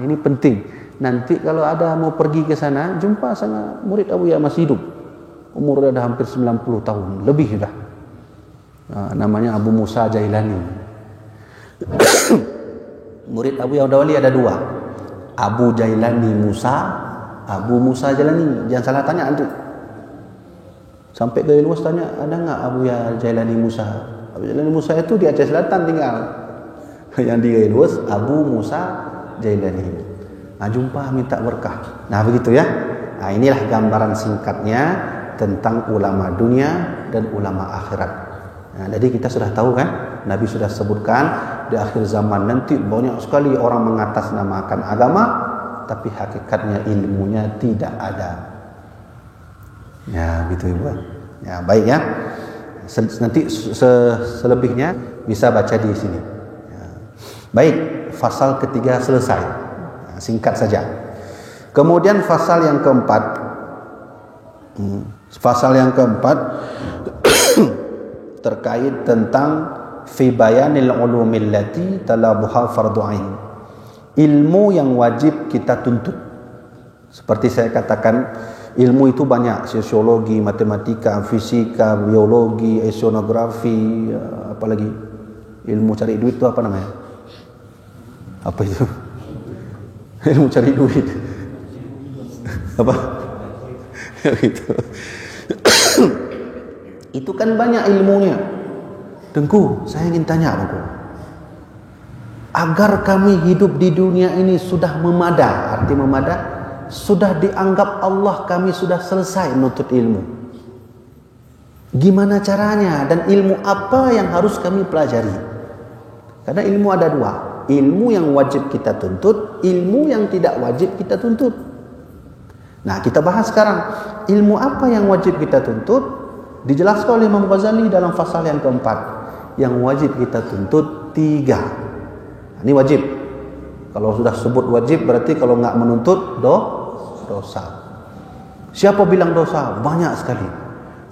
Ini penting. Nanti kalau ada mau pergi ke sana, jumpa sana murid Abu Ya masih hidup. Umurnya dah hampir 90 tahun, lebih dah. Namanya Abu Musa Jailani. Murid Abu Ya Mudawali ada dua. Abu Jailani Musa, Abu Musa Jailani. Jangan salah tanya nanti. Sampai Gaya Luwes tanya, ada enggak Abu Ya Jailani Musa? Abu Jailani Musa itu di Aceh Selatan tinggal. Yang di Gaya Luwes Abu Musa Jailani. Jumpa minta berkah. Begitu ya. Inilah gambaran singkatnya tentang ulama dunia dan ulama akhirat. Jadi kita sudah tahu kan, Nabi sudah sebutkan di akhir zaman nanti banyak sekali orang mengatasnamakan agama, tapi hakikatnya ilmunya tidak ada. Ya, gitu Ibu. Ya, baik ya. Nanti selebihnya bisa baca di sini. Ya. Baik, fasal ketiga selesai. Singkat saja. Kemudian fasal yang keempat. Fasal yang keempat terkait tentang fi bayanil ulumil lati talabuha fardhu ain. Ilmu yang wajib kita tuntut. Seperti saya katakan, ilmu itu banyak, sosiologi, matematika, fisika, biologi, oceanografi, apalagi ilmu cari duit itu apa namanya? Apa itu? Ilmu cari duit. Apa? Gitu. Itu kan banyak ilmunya. Tengku, saya ingin tanya Tengku. Agar kami hidup di dunia ini sudah memada, arti memada, sudah dianggap Allah kami sudah selesai menuntut ilmu. Gimana caranya dan ilmu apa yang harus kami pelajari? Karena ilmu ada dua. Ilmu yang wajib kita tuntut, ilmu yang tidak wajib kita tuntut. Nah, kita bahas sekarang ilmu apa yang wajib kita tuntut. Dijelaskan oleh Imam Ghazali dalam fasal yang keempat. Yang wajib kita tuntut 3. Ini wajib. Kalau sudah sebut wajib berarti kalau nggak menuntut dosa. Siapa bilang dosa? Banyak sekali.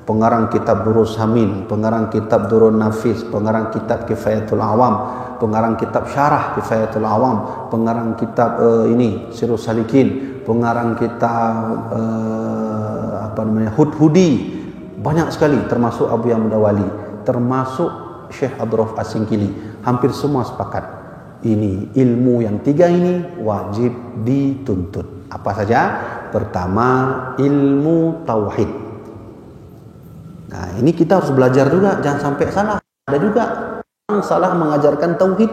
Pengarang kitab Durrus Hamin, pengarang kitab Durrun Nafis, pengarang kitab Kifayatul Awam, pengarang kitab Syarah Kifayatul Awam, pengarang kitab Sirrus Salikin, pengarang kitab Hudhudi. Banyak sekali, termasuk Abu Ya Mudawali, termasuk Syekh Abdurrauf As-Singkili. Hampir semua sepakat. Ini ilmu yang 3 ini wajib dituntut. Apa saja? pertama ilmu tauhid. Nah, ini kita harus belajar juga, jangan sampai salah. Ada juga yang salah mengajarkan tauhid.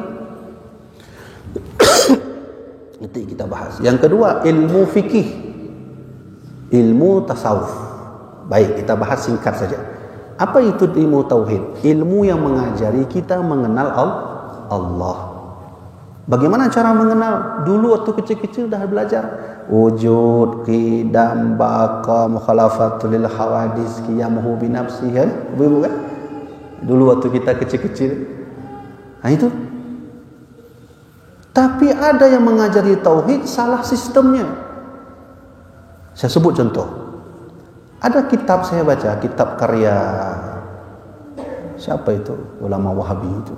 Nanti kita bahas. Yang kedua, ilmu fikih, ilmu tasawuf. Baik, kita bahas singkat saja. Apa itu ilmu tauhid? Ilmu yang mengajari kita mengenal Allah. Bagaimana cara mengenal? Dulu waktu kecil-kecil dah belajar wujud, qidam, baqa, mukhalafatul lil hawadis, qiyamuhu bi nafsihi, kan? Ibu kan? Dulu waktu kita kecil-kecil. Nah itu. Tapi ada yang mengajari tauhid salah sistemnya. Saya sebut contoh. Ada kitab saya baca, kitab karya siapa itu? Ulama Wahabi itu.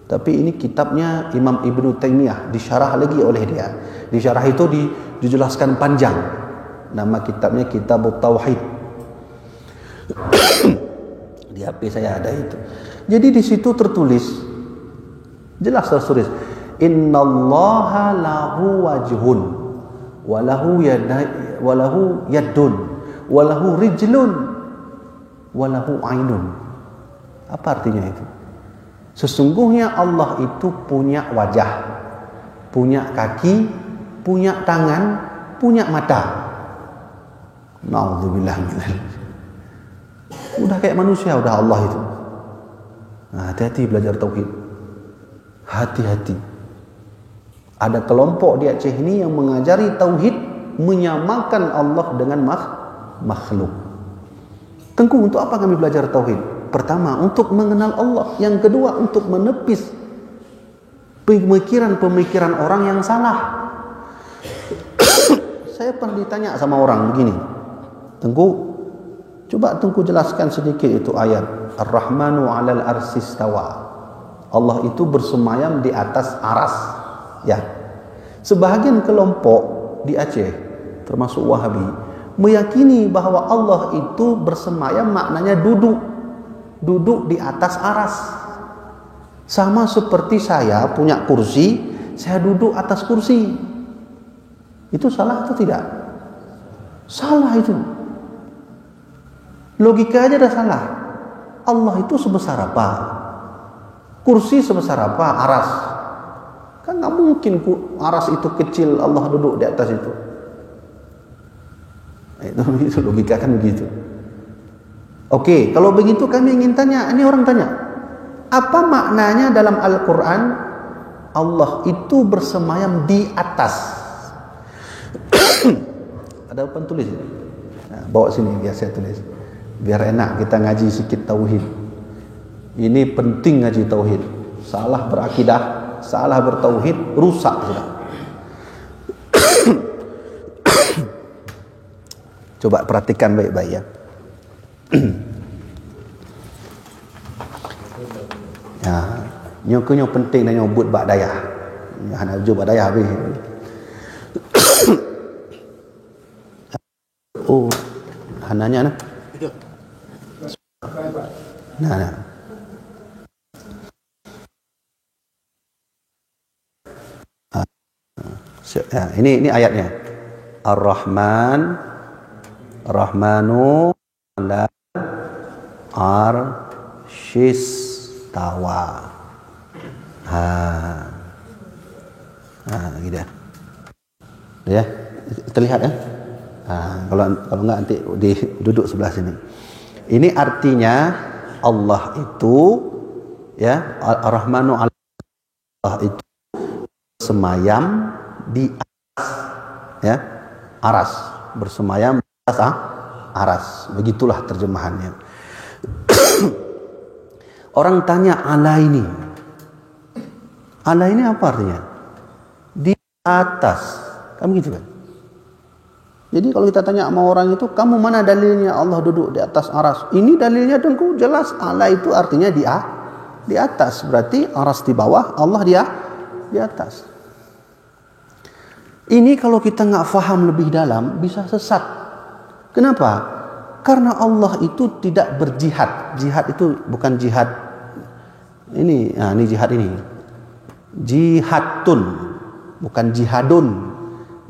Tapi ini kitabnya Imam Ibnu Taimiyah, disyarah lagi oleh dia. Di syarah itu dijelaskan panjang. Nama kitabnya Kitabut Tauhid. Di HP saya ada itu. Jadi di situ tertulis, jelas tertulis, innallaha lahu wajhun wa lahu yadun wa lahu rijlun wa lahu ainun. Apa artinya itu? Sesungguhnya Allah itu punya wajah, punya kaki, punya tangan, punya mata. Na'udzubillah minal. Udah kayak manusia udah Allah itu. Nah, hati-hati belajar tauhid. Hati-hati. Ada kelompok di Aceh ini yang mengajari tauhid, menyamakan Allah dengan makhluk. Tengku, untuk apa kami belajar tauhid? Pertama, untuk mengenal Allah. Yang kedua, untuk menepis pemikiran-pemikiran orang yang salah. Saya pernah ditanya sama orang begini, Tengku, coba Tengku jelaskan sedikit itu ayat Ar-Rahmanu 'alal arsy istawa. Allah itu bersemayam di atas aras. Ya. Sebahagian kelompok di Aceh, termasuk Wahabi, meyakini bahwa Allah itu bersemayam maknanya duduk di atas aras. Sama seperti saya punya kursi, saya duduk atas kursi. Itu salah atau tidak? Salah itu. Logika aja dah salah. Allah itu sebesar apa? Kursi sebesar apa? Aras. Kan nggak mungkin aras itu kecil, Allah duduk di atas itu. Itu logika kan begitu. Oke, kalau begitu kami ingin tanya, ini orang tanya, apa maknanya dalam Al-Quran Allah itu bersemayam di atas? Ada apa tulis? Nah, bawa sini biar saya tulis, biar enak kita ngaji sikit tauhid. Ini penting ngaji tauhid. Salah berakidah, salah bertauhid, rusak sudah. Coba perhatikan baik-baik ya. Ya, nyokunya penting dan nyobut bak dayah. Ya, nak ujuk bak dayah habis. Oh, hananya nah. Nah. Ya, ini ayatnya. Ar-Rahmanu 'ala arsyis tawa. Gitu ya. Terlihat ya? Kalau enggak nanti duduk sebelah sini. Ini artinya Allah itu ya, Ar-Rahmanu 'ala, Allah itu bersemayam di atas ya, aras, bersemayam di atas aras. Begitulah terjemahannya. Orang tanya ala ini apa artinya? Di atas, kamu gitu kan? Jadi kalau kita tanya sama orang itu, kamu mana dalilnya Allah duduk di atas aras? Ini dalilnya Tengku jelas, ala itu artinya di atas. Berarti aras di bawah, Allah di atas. Ini kalau kita nggak faham lebih dalam bisa sesat. Kenapa? Karena Allah itu tidak berjihad. Jihad itu bukan jihad ini jihad ini. Jihadun, bukan jihadun.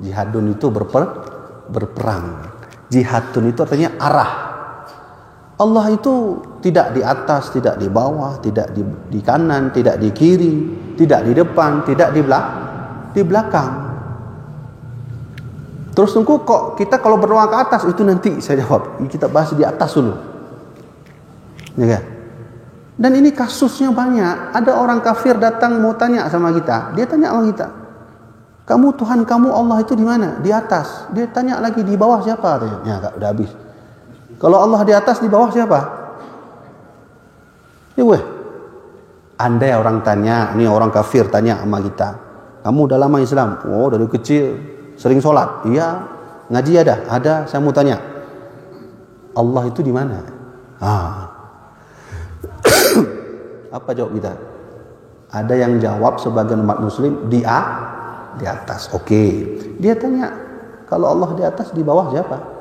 Jihadun itu berperang. Jihadun itu artinya arah. Allah itu tidak di atas, tidak di bawah, tidak di kanan, tidak di kiri, tidak di depan, tidak di belakang. Terus tunggu kok kita kalau berdoa ke atas, itu nanti saya jawab. Kita bahas di atas dulu. Ya kan? Dan ini kasusnya banyak. Ada orang kafir datang mau tanya sama kita. Dia tanya sama kita, kamu Tuhan kamu Allah itu di mana? Di atas. Dia tanya lagi, di bawah siapa? Ya, udah habis. Kalau Allah di atas, di bawah siapa? Ya weh. Andai orang tanya, ini orang kafir tanya sama kita, kamu udah lama Islam? Oh, dari kecil sering sholat. Iya. Ngaji ada? Ada. Saya mau tanya, Allah itu di mana? Apa jawab kita? Ada yang jawab sebagian umat muslim di atas. Oke. Dia tanya, kalau Allah di atas, di bawah siapa?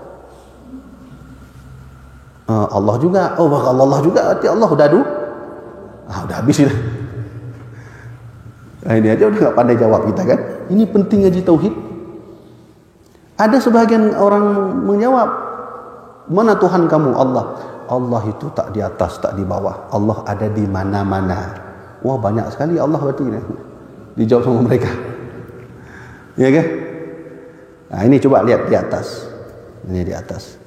Allah juga. Oh, kalau Allah juga berarti Allah udah udah habis ini. Nah, ini aja udah gak pandai jawab kita kan. Ini penting ngaji tauhid. Ada sebagian orang menjawab, mana Tuhan kamu? Allah. Allah itu tak di atas, tak di bawah. Allah ada di mana-mana. Wah, banyak sekali Allah berarti ini. Dijawab sama mereka. Ya kan? Nah, ini coba lihat di atas. Ini di atas.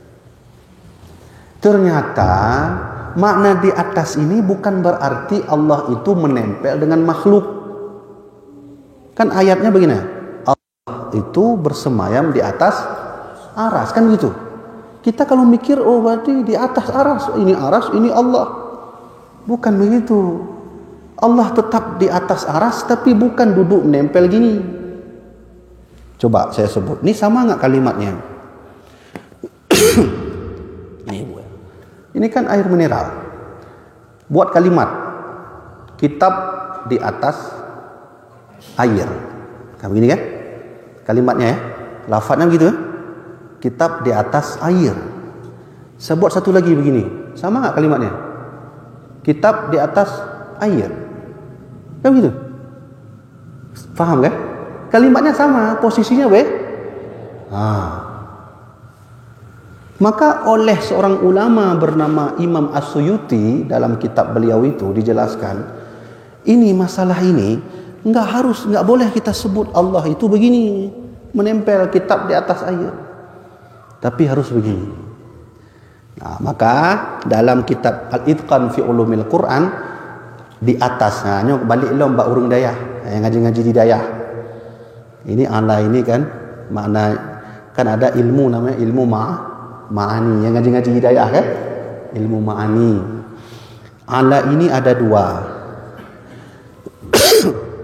Ternyata makna di atas ini bukan berarti Allah itu menempel dengan makhluk. Kan ayatnya begini, Allah itu bersemayam di atas aras, kan gitu. Kita kalau mikir, oh berarti di atas aras, ini Allah. Bukan begitu. Allah tetap di atas aras, tapi bukan duduk menempel gini. Coba saya sebut, ini sama nggak kalimatnya? Ini kan air mineral. Buat kalimat, kitab di atas air. Kayak begini kan? Kalimatnya ya. Lafadznya begitu ya. Kitab di atas air. Saya buat satu lagi begini. Sama nggak kalimatnya? Kitab di atas air. Kayak begitu. Paham kan? Kalimatnya sama, posisinya Maka oleh seorang ulama bernama Imam As-Suyuti, dalam kitab beliau itu dijelaskan, ini masalah ini nggak boleh kita sebut Allah itu begini, menempel kitab di atas air, tapi harus begini. Nah, maka dalam kitab Al-Itqan fi Ulumil Quran di atasnya, nyok balik lo mbak urung dayah yang ngaji-ngaji di dayah. Ini Allah ini kan makna, kan ada ilmu namanya ilmu ma'ani, yang ngaji-ngaji hidayah kan, ilmu ma'ani. Ala ini ada dua.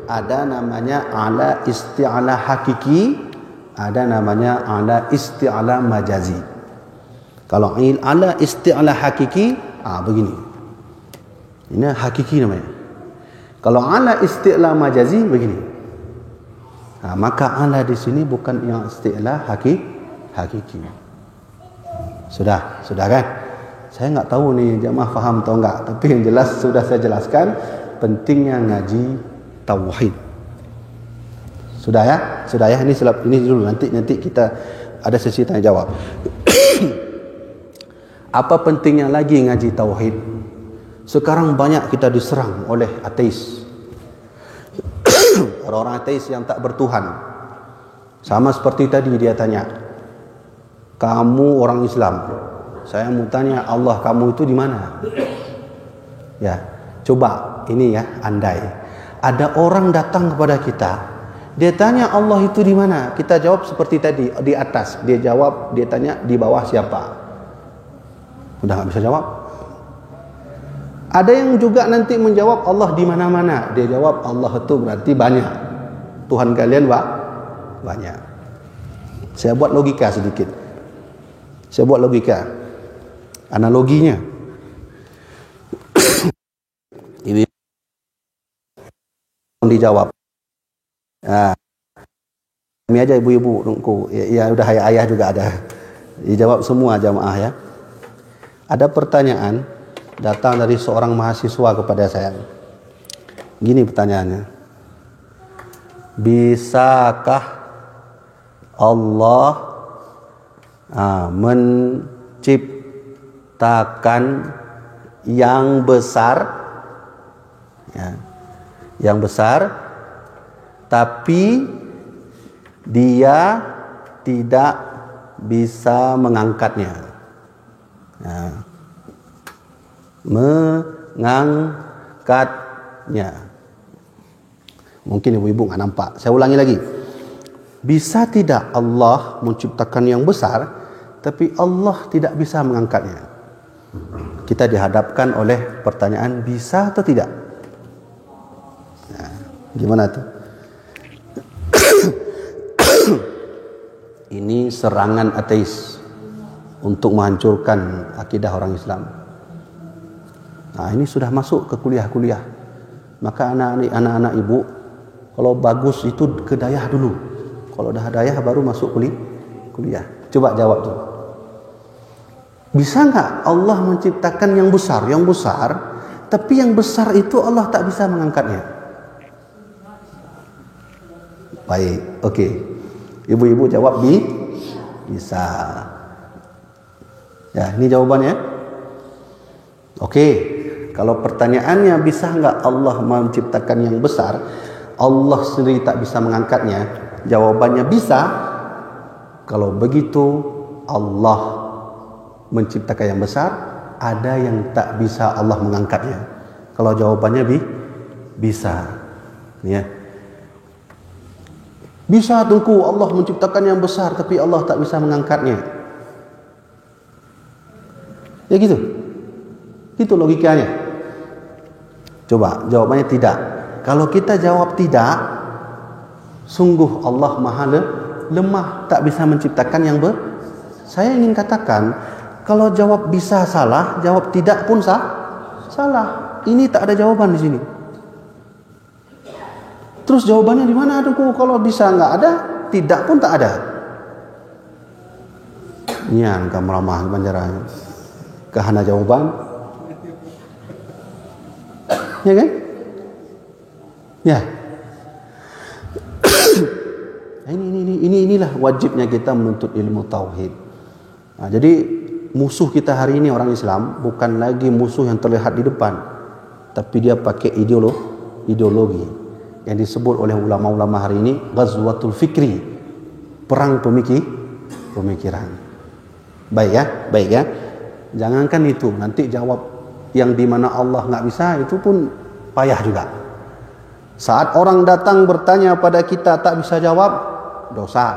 Ada namanya ala isti'ala hakiki, ada namanya ala isti'ala majazi. Kalau ala isti'ala hakiki, begini, ini hakiki namanya. Kalau ala isti'ala majazi begini. Maka ala di sini bukan yang isti'ala hakiki. Sudah kan? Saya nggak tahu nih jamaah faham atau enggak, tapi yang jelas sudah saya jelaskan pentingnya ngaji tauhid. Sudah ya? Ini dulu, nanti kita ada sesi tanya jawab. Apa pentingnya lagi ngaji tauhid? Sekarang banyak kita diserang oleh ateis. Orang-orang ateis yang tak bertuhan. Sama seperti tadi dia tanya, kamu orang Islam, saya mau tanya, Allah kamu itu di mana? Ya, coba ini ya, andai ada orang datang kepada kita, dia tanya Allah itu di mana? Kita jawab seperti tadi, di atas. Dia jawab, dia tanya di bawah siapa? Udah nggak bisa jawab. Ada yang juga nanti menjawab Allah di mana-mana. Dia jawab Allah itu berarti banyak. Tuhan kalian banyak. Saya buat logika sedikit. Analoginya. Ini dijawab. Kami aja ibu-ibu nunggu. Ya udah ayah juga ada. Dijawab semua jamaah ya. Ada pertanyaan datang dari seorang mahasiswa kepada saya. Gini pertanyaannya. Bisakah Allah Menciptakan yang besar, ya, yang besar, tapi dia tidak bisa mengangkatnya. Ya. Mengangkatnya. Mungkin ibu-ibu nggak nampak. Saya ulangi lagi. Bisa tidak Allah menciptakan yang besar, tapi Allah tidak bisa mengangkatnya? Kita dihadapkan oleh pertanyaan, bisa atau tidak? Nah, gimana tuh? Ini serangan ateis untuk menghancurkan akidah orang Islam. Nah, ini sudah masuk ke kuliah-kuliah. Maka anak-anak ibu, kalau bagus itu ke dayah dulu. Kalau dah dayah baru masuk kuliah. Coba jawab tuh. Bisa nggak Allah menciptakan yang besar, tapi yang besar itu Allah tak bisa mengangkatnya? Baik, oke. Ibu-ibu jawab bisa. Ya, ini jawabannya. Oke. Kalau pertanyaannya bisa nggak Allah menciptakan yang besar, Allah sendiri tak bisa mengangkatnya? Jawabannya bisa. Kalau begitu Allah menciptakan yang besar, ada yang tak bisa Allah mengangkatnya? Kalau jawabannya bisa, ya. Bisa Tengku, Allah menciptakan yang besar tapi Allah tak bisa mengangkatnya. Ya gitu. Itu logikanya. Coba jawabannya tidak. Kalau kita jawab tidak, sungguh Allah maha lemah, tak bisa menciptakan yang Saya ingin katakan, kalau jawab bisa salah, jawab tidak pun salah. Ini tak ada jawaban di sini. Terus jawabannya di mana Tengku? Kalau bisa nggak ada, tidak pun tak ada. Nyan kamramah banjaranya. Kahana jawaban. Ya kan? Ya. Inilah wajibnya kita menuntut ilmu tauhid. Nah, jadi musuh kita hari ini orang Islam bukan lagi musuh yang terlihat di depan, tapi dia pakai ideologi yang disebut oleh ulama-ulama hari ini ghazwatul fikri, perang pemikiran. Baik ya. Jangankan itu, nanti jawab yang dimana Allah nggak bisa, itu pun payah juga. Saat orang datang bertanya pada kita tak bisa jawab, dosa.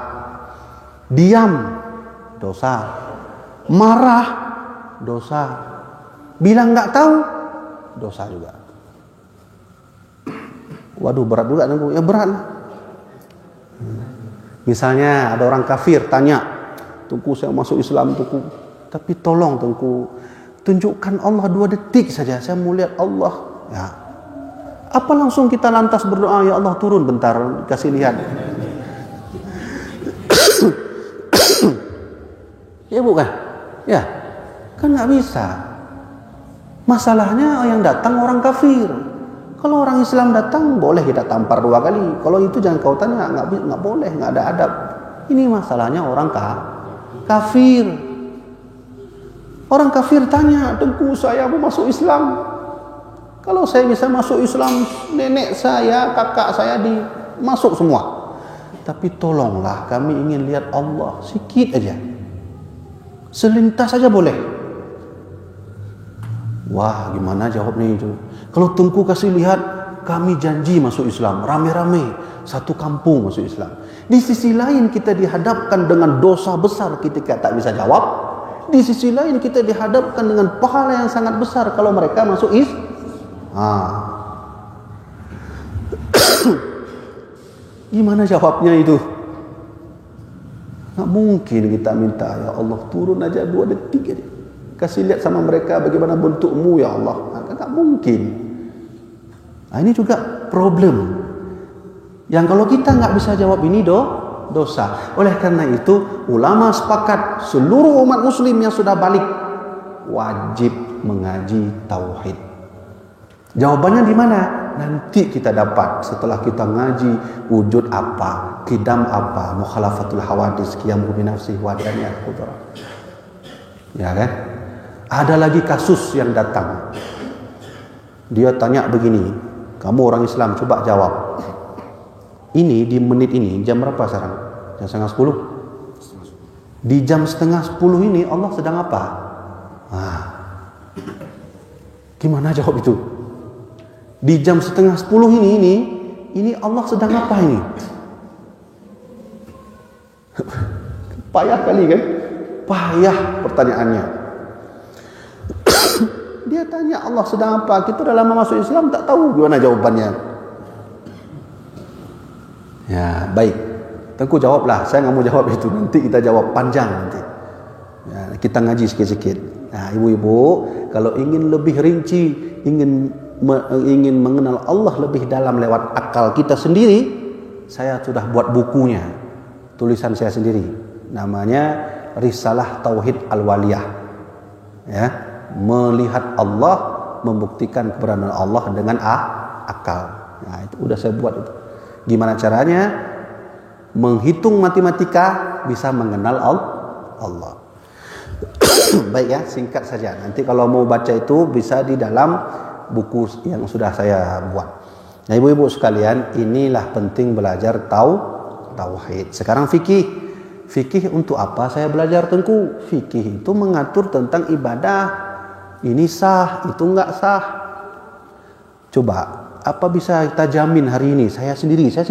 Diam, dosa. Marah, dosa. Bilang nggak tahu, dosa juga. Waduh, berat juga Tengku. Ya berat. Misalnya ada orang kafir tanya, Tengku saya masuk Islam Tengku, tapi tolong Tengku tunjukkan Allah 2 detik saja, saya mau lihat Allah. Ya. Apa langsung kita lantas berdoa, ya Allah turun bentar, kasih lihat. Ya bukan? Ya, kan nggak bisa. Masalahnya yang datang orang kafir. Kalau orang Islam datang, boleh kita tampar 2 kali. Kalau itu jangan kau tanya, nggak boleh, nggak ada adab. Ini masalahnya orang kafir. Orang kafir tanya, Tengku saya mau masuk Islam. Kalau saya bisa masuk Islam, nenek saya, kakak saya masuk semua. Tapi tolonglah, kami ingin lihat Allah sikit aja. Selintas saja boleh. Wah, gimana jawabnya itu? Kalau Tengku kasih lihat, kami janji masuk Islam, rame-rame, satu kampung masuk Islam. Di sisi lain kita dihadapkan dengan dosa besar ketika tak bisa jawab. Di sisi lain kita dihadapkan dengan pahala yang sangat besar kalau mereka masuk Gimana jawabnya itu? Nggak mungkin kita minta, ya Allah turun aja 2 detik aja. Kasih lihat sama mereka bagaimana bentukmu ya Allah. Nggak mungkin. Nah, ini juga problem. Yang kalau kita nggak bisa jawab ini dosa. Oleh karena itu ulama sepakat seluruh umat muslim yang sudah balik wajib mengaji tauhid. Jawabannya di mana? nanti kita dapat setelah kita ngaji wujud apa, qidam apa, mukhalafatul hawadis, qiyamu bi nafsihi wa daniyat qudra. Ya kan? Ada lagi kasus yang datang. Dia tanya begini, kamu orang Islam coba jawab. Ini di menit ini jam berapa sekarang? Jam setengah 10. Di jam setengah 10 ini Allah sedang apa? Gimana jawab itu? Di jam setengah 10 ini Allah sedang apa ini? Payah kali kan? Payah pertanyaannya. Dia tanya Allah sedang apa? Kita dalam masuk Islam tak tahu gimana jawabannya. Ya, baik. Tengku jawablah. Saya nggak mau jawab itu. Nanti kita jawab panjang nanti. Ya, kita ngaji sikit-sikit. Nah, ibu-ibu, kalau ingin lebih rinci, ingin mengenal Allah lebih dalam lewat akal kita sendiri, saya sudah buat bukunya. Tulisan saya sendiri. Namanya Risalah Tauhid Al-Waliyah. Ya, melihat Allah, membuktikan keberadaan Allah dengan akal. Nah, itu udah saya buat itu. Gimana caranya menghitung matematika bisa mengenal Allah. Baik ya, singkat saja. Nanti kalau mau baca itu bisa di dalam buku yang sudah saya buat. Nah, ibu-ibu sekalian, inilah penting belajar tauhid. Sekarang fikih. Fikih untuk apa saya belajar Tengku? Fikih itu mengatur tentang ibadah. Ini sah, itu enggak sah. Coba, apa bisa kita jamin hari ini? Saya sendiri. Saya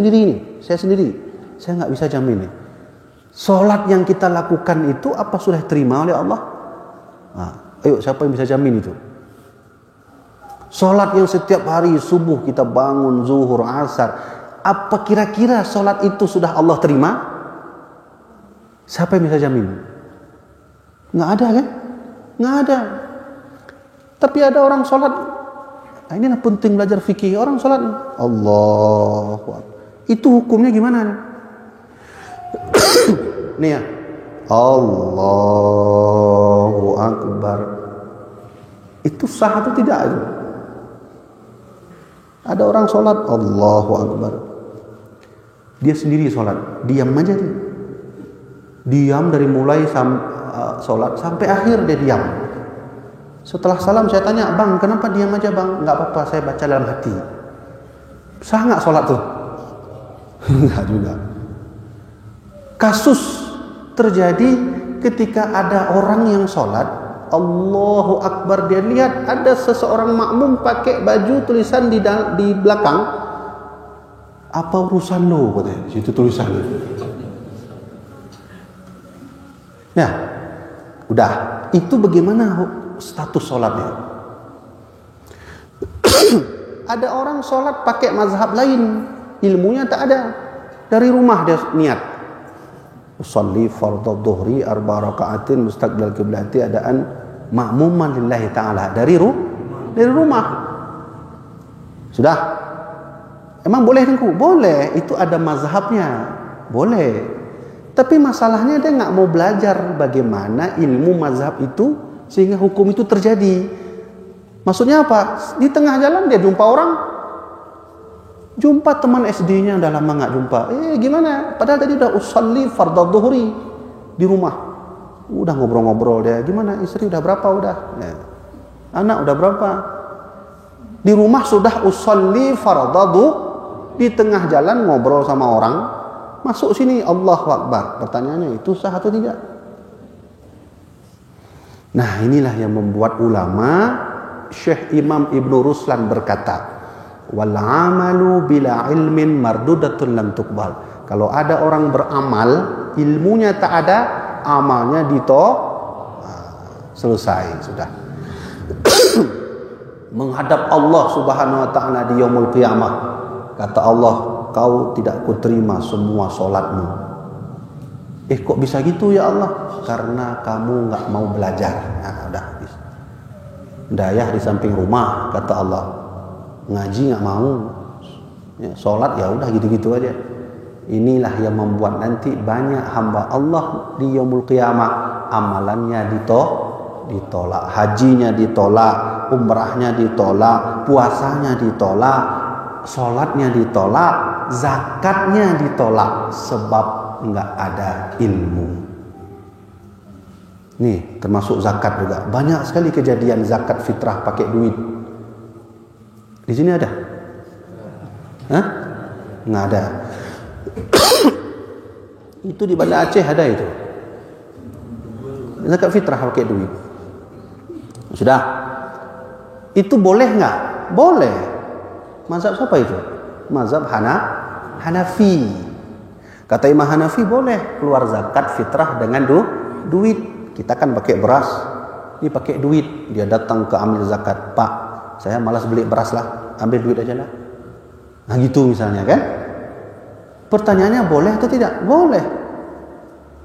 nggak bisa jamin nih. Sholat yang kita lakukan itu apa sudah diterima oleh Allah? Ayo, siapa yang bisa jamin itu? Sholat yang setiap hari subuh kita bangun, zuhur, asar, apa kira-kira sholat itu sudah Allah terima? Siapa yang bisa jamin? Nggak ada kan? Nggak ada. Tapi ada orang sholat. Nah, inilah penting belajar fikih. Orang sholat, Allahu Akbar. Itu hukumnya gimana? Nih ya, Allahu Akbar. Itu sah atau tidak? Ada orang sholat, Allahu Akbar. Dia sendiri sholat, diam aja dia. Diam dari mulai sholat sampai akhir dia diam. Setelah salam saya tanya, bang kenapa diam aja bang? Nggak apa-apa, saya baca dalam hati. Sah nggak sholat tuh? Nggak juga. Kasus terjadi ketika ada orang yang sholat, Allahu Akbar, dia lihat ada seseorang makmum pakai baju tulisan di belakang. Apa urusan lo? Katanya di situ tulisannya. Ya, udah. Itu bagaimana status sholatnya? Ada orang sholat pakai mazhab lain, ilmunya tak ada. Dari rumah dia niat, usolli fardhu dhuhri 4 rakaatin mustaqbil qiblati adaan ma'muman lillahi ta'ala. Dari rumah. Sudah. Emang boleh Tengku? Boleh. Itu ada mazhabnya. Boleh. Tapi masalahnya dia nggak mau belajar bagaimana ilmu mazhab itu sehingga hukum itu terjadi. Maksudnya apa? Di tengah jalan dia jumpa orang, jumpa teman SD-nya, udah lama nggak jumpa. Gimana? Padahal tadi udah usolli fardhu dhuhri di rumah. Udah ngobrol-ngobrol dia. Gimana? Istri udah berapa? Udah. Ya. Anak udah berapa? Di rumah sudah usolli fardhu, di tengah jalan ngobrol sama orang. Masuk sini, Allahu Akbar. Pertanyaannya, itu sah atau tidak? Nah, inilah yang membuat ulama, Syekh Imam Ibnu Ruslan berkata, wal amalu bila ilmin mardudatun lam tuqbal. Kalau ada orang beramal, ilmunya tak ada, amalnya selesai sudah. Menghadap Allah Subhanahu wa taala di yaumul qiyamah. Kata Allah, kau tidak kuterima semua solatmu. Kok bisa gitu ya Allah? Karena kamu nggak mau belajar. Nah, udah habis. Dayah di samping rumah, kata Allah. Ngaji nggak mau. Ya, solat ya udah gitu-gitu aja. Inilah yang membuat nanti banyak hamba Allah di yaumul qiyamah amalannya ditolak, hajinya ditolak, umrahnya ditolak, puasanya ditolak. sholatnya ditolak, zakatnya ditolak sebab nggak ada ilmu. Nih termasuk zakat juga. Banyak sekali kejadian zakat fitrah pakai duit. Di sini ada? Hah? Nggak ada. Itu di Banda Aceh ada itu. Zakat fitrah pakai duit. Sudah. Itu boleh nggak? Boleh. Mazhab siapa itu? Mazhab Hanafi. Kata Imam Hanafi boleh keluar zakat fitrah dengan duit. Kita kan pakai beras, ini pakai duit. Dia datang ke ambil zakat, Pak, saya malas beli beras lah, ambil duit aja lah. Nah gitu misalnya kan. Pertanyaannya boleh atau tidak? Boleh.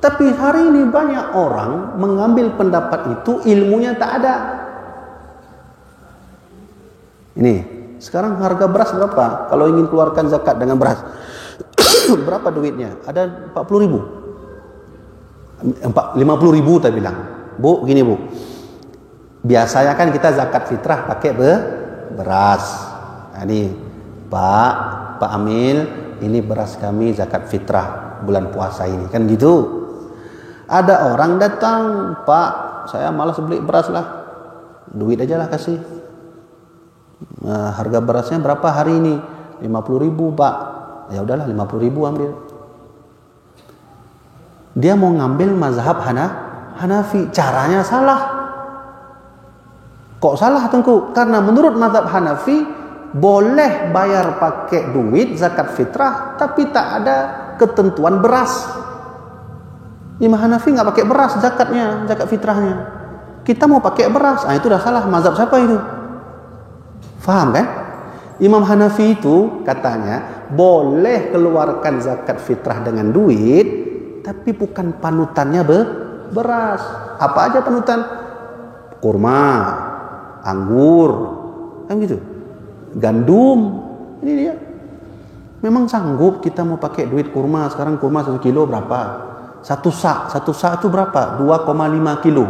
Tapi hari ini banyak orang mengambil pendapat itu, ilmunya tak ada. Ini, sekarang harga beras berapa? Kalau ingin keluarkan zakat dengan beras, berapa duitnya? Ada 40.000. 50.000 tak bilang. Bu, gini Bu. Biasanya kan kita zakat fitrah pakai beras. Nah, ini Pak Amil, ini beras kami zakat fitrah bulan puasa ini. Kan gitu. Ada orang datang, Pak, saya malas beli beras lah. Duit aja lah kasih. Nah, harga berasnya berapa hari ini? 50.000 Pak. Ya udahlah 50.000 ambil. Dia mau ngambil mazhab Hanafi, caranya salah. Kok salah Tengku? Karena menurut mazhab Hanafi boleh bayar pakai duit zakat fitrah, tapi tak ada ketentuan beras. Imam Hanafi nggak pakai beras zakatnya, zakat fitrahnya. Kita mau pakai beras, itu udah salah. Mazhab siapa itu? Faham kan? Imam Hanafi itu katanya boleh keluarkan zakat fitrah dengan duit, tapi bukan panutannya beras. Apa aja panutan? Kurma, anggur, kan gitu. Gandum. Ini dia. Memang sanggup kita mau pakai duit kurma. Sekarang kurma 1 kilo berapa? Satu sak itu berapa? 2,5 kilo.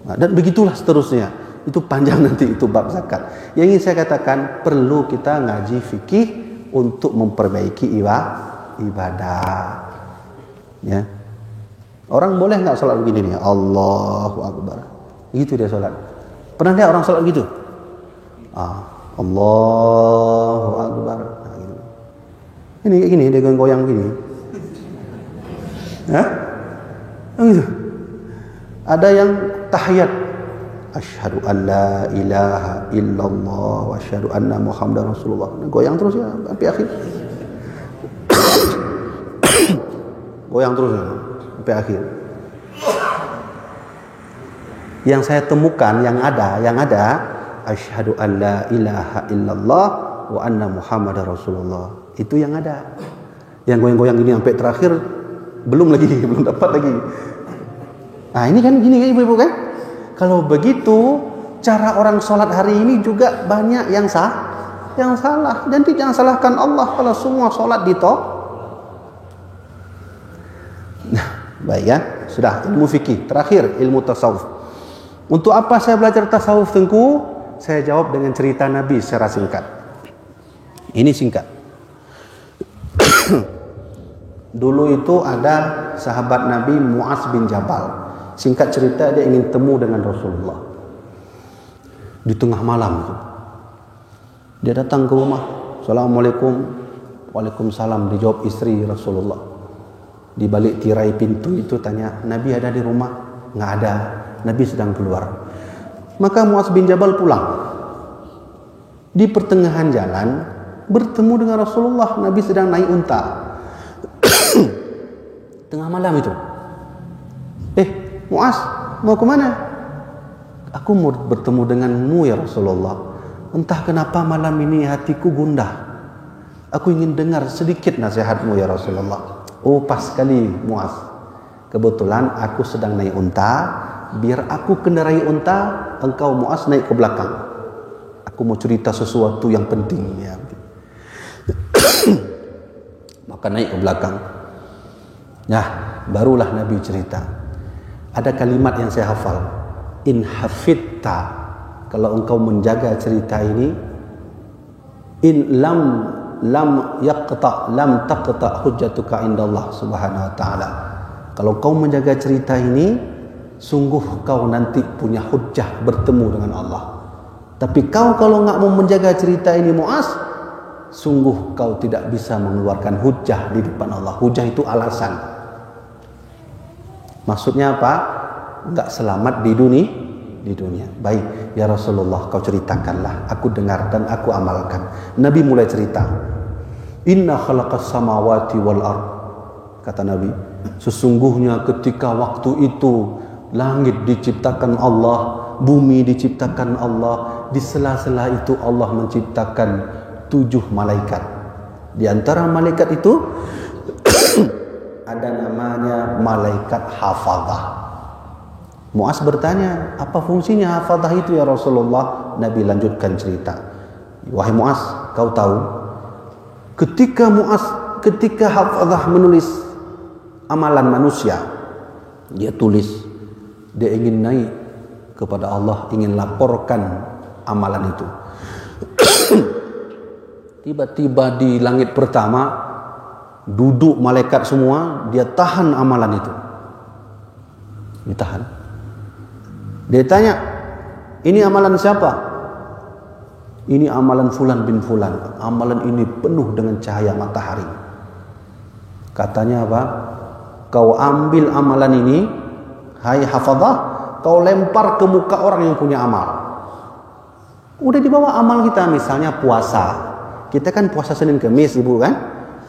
Nah, dan begitulah seterusnya. Itu panjang nanti itu bab zakat. Yang ingin saya katakan, perlu kita ngaji fikih untuk memperbaiki ibadah. Ya. Orang boleh nggak sholat begini nih? Allahu Akbar. Gitu dia sholat. Pernah lihat orang sholat gitu? Allahu Akbar. Nah, gitu. Ini kayak gini, dia goyang gini. Hah? Gitu. Ada yang tahiyat. Asyhadu an la ilaha illallah wa asyhadu anna Muhammadar Rasulullah. Goyang terus ya sampai akhir. Goyang terus ya, sampai akhir. Yang saya temukan yang ada asyhadu an la ilaha illallah wa anna Muhammadar Rasulullah. Itu yang ada. Yang goyang-goyang gini sampai terakhir belum dapat lagi. Nah, ini kan gini Ibu-ibu kan? Kalau begitu, cara orang sholat hari ini juga banyak yang salah. Jadi jangan salahkan Allah kalau semua sholat Nah, baik ya. Sudah ilmu fikih. Terakhir ilmu tasawuf. Untuk apa saya belajar tasawuf Tengku? Saya jawab dengan cerita Nabi secara singkat. Ini singkat. Dulu itu ada sahabat Nabi Mu'az bin Jabal. Singkat cerita, dia ingin temu dengan Rasulullah di tengah malam itu. Dia datang ke rumah. Assalamualaikum. Waalaikumsalam. Dijawab istri Rasulullah. Di balik tirai pintu itu tanya, Nabi ada di rumah? Nggak ada. Nabi sedang keluar. Maka Mu'az bin Jabal pulang. Di pertengahan jalan bertemu dengan Rasulullah. Nabi sedang naik unta. Tengah malam itu. Mu'az, mau kemana? Aku mau bertemu denganmu ya Rasulullah. Entah kenapa malam ini hatiku gundah. Aku ingin dengar sedikit nasihatmu ya Rasulullah. Oh, pas sekali Mu'az. Kebetulan aku sedang naik unta. Biar aku kendarai unta, engkau Mu'az naik ke belakang. Aku mau cerita sesuatu yang penting ya. Maka naik ke belakang. Nah, barulah Nabi cerita. Ada kalimat yang saya hafal. In hafidta, kalau engkau menjaga cerita ini, In lam taqta hujjatuka indallah subhanahu wa ta'ala. Kalau kau menjaga cerita ini, sungguh kau nanti punya hujjah bertemu dengan Allah. Tapi kau kalau enggak mau menjaga cerita ini Muaz, sungguh kau tidak bisa mengeluarkan hujjah di depan Allah. Hujjah itu alasan. Maksudnya apa? Enggak selamat di dunia. Baik, ya Rasulullah, kau ceritakanlah, aku dengar dan aku amalkan. Nabi mulai cerita. Inna khalaqas samawati wal ard. Kata Nabi, sesungguhnya ketika waktu itu langit diciptakan Allah, bumi diciptakan Allah, di sela-sela itu Allah menciptakan 7 malaikat. Di antara malaikat itu ada namanya malaikat hafadzah. Muaz bertanya, apa fungsinya hafadzah itu ya Rasulullah? Nabi lanjutkan cerita. Wahai Muaz, kau tahu ketika hafadzah menulis amalan manusia, dia tulis, dia ingin naik kepada Allah, ingin laporkan amalan itu. Tiba-tiba di langit pertama duduk malaikat semua, dia tahan amalan itu. Ditahan. Dia tanya, ini amalan siapa? Ini amalan fulan bin fulan. Amalan ini penuh dengan cahaya matahari. Katanya apa? Kau ambil amalan ini, hai hafadzah, kau lempar ke muka orang yang punya amal. Udah dibawa amal kita, misalnya puasa. Kita kan puasa Senin Kamis, Ibu kan?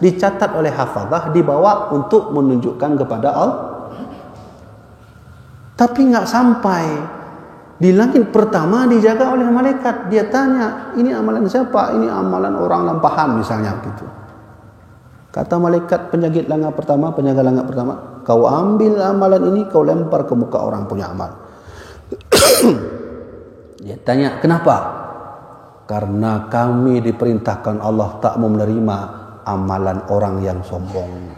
Dicatat oleh hafadzah, dibawa untuk menunjukkan kepada Allah. Tapi nggak sampai di langit pertama dijaga oleh malaikat. Dia tanya, ini amalan siapa? Ini amalan orang lampahan misalnya gitu. Kata malaikat penjaga langit pertama, kau ambil amalan ini, kau lempar ke muka orang punya amal. Dia tanya, kenapa? Karena kami diperintahkan Allah tak mau menerima amalan orang yang sombong.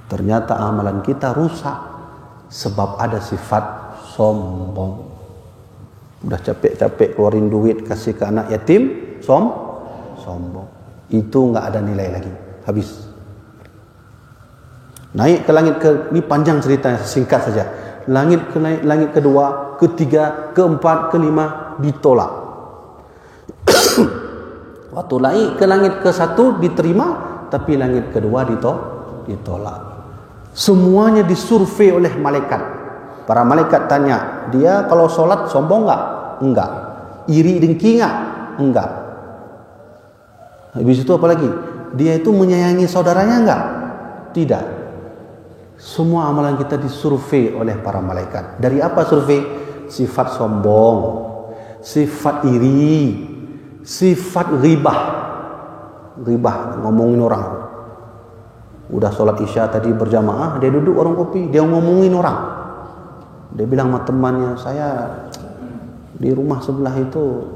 Ternyata amalan kita rusak sebab ada sifat sombong. Udah capek-capek keluarin duit kasih ke anak yatim, sombong. Itu enggak ada nilai lagi, habis. Naik ke langit ini panjang ceritanya, singkat saja. Langit kedua, ketiga, keempat, kelima ditolak. Waktu naik ke langit ke-1 diterima, tapi langit kedua ditolak. Semuanya disurvei oleh malaikat. Para malaikat tanya, dia kalau sholat sombong enggak? Enggak. Iri dengki enggak? Enggak. Habis itu apa lagi? Dia itu menyayangi saudaranya enggak? Tidak. Semua amalan kita disurvei oleh para malaikat. Dari apa survei? Sifat sombong, sifat iri, sifat ghibah, ngomongin orang. Udah sholat isya tadi berjamaah, dia duduk warung kopi, dia ngomongin orang. Dia bilang sama temannya, saya di rumah sebelah itu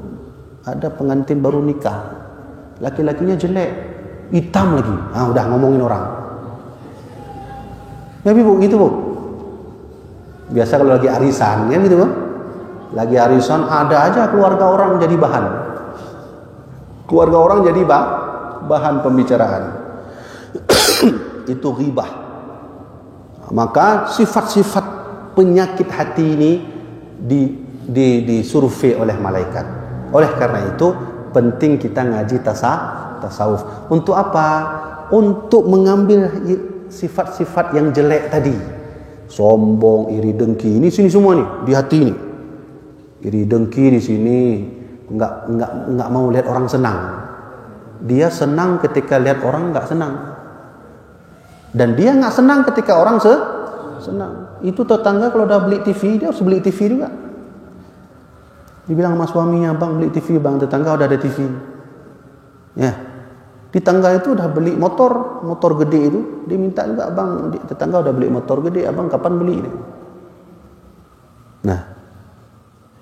ada pengantin baru nikah, laki-lakinya jelek, hitam lagi. Udah ngomongin orang. Ya Bu, gitu Bu. Biasa kalau lagi arisan, ya gitu Bu. Lagi arisan ada aja keluarga orang jadi bahan. Keluarga orang jadi bahan pembicaraan. Itu ghibah. Maka sifat-sifat penyakit hati ini disurvei oleh malaikat. Oleh karena itu penting kita ngaji tasawuf. Untuk apa? Untuk mengambil sifat-sifat yang jelek tadi. Sombong, iri, dengki. Ini sini semua nih, di hati ini. Iri, dengki di sini. Enggak mau lihat orang senang. Dia senang ketika lihat orang enggak senang. Dan dia enggak senang ketika orang senang. Itu tetangga kalau udah beli TV, dia harus beli TV juga. Dibilang sama suaminya, bang beli TV bang, tetangga udah ada TV. Ya, di tangga itu udah beli motor gede itu, dia minta juga, bang tetangga udah beli motor gede, abang kapan beli ini? Nah,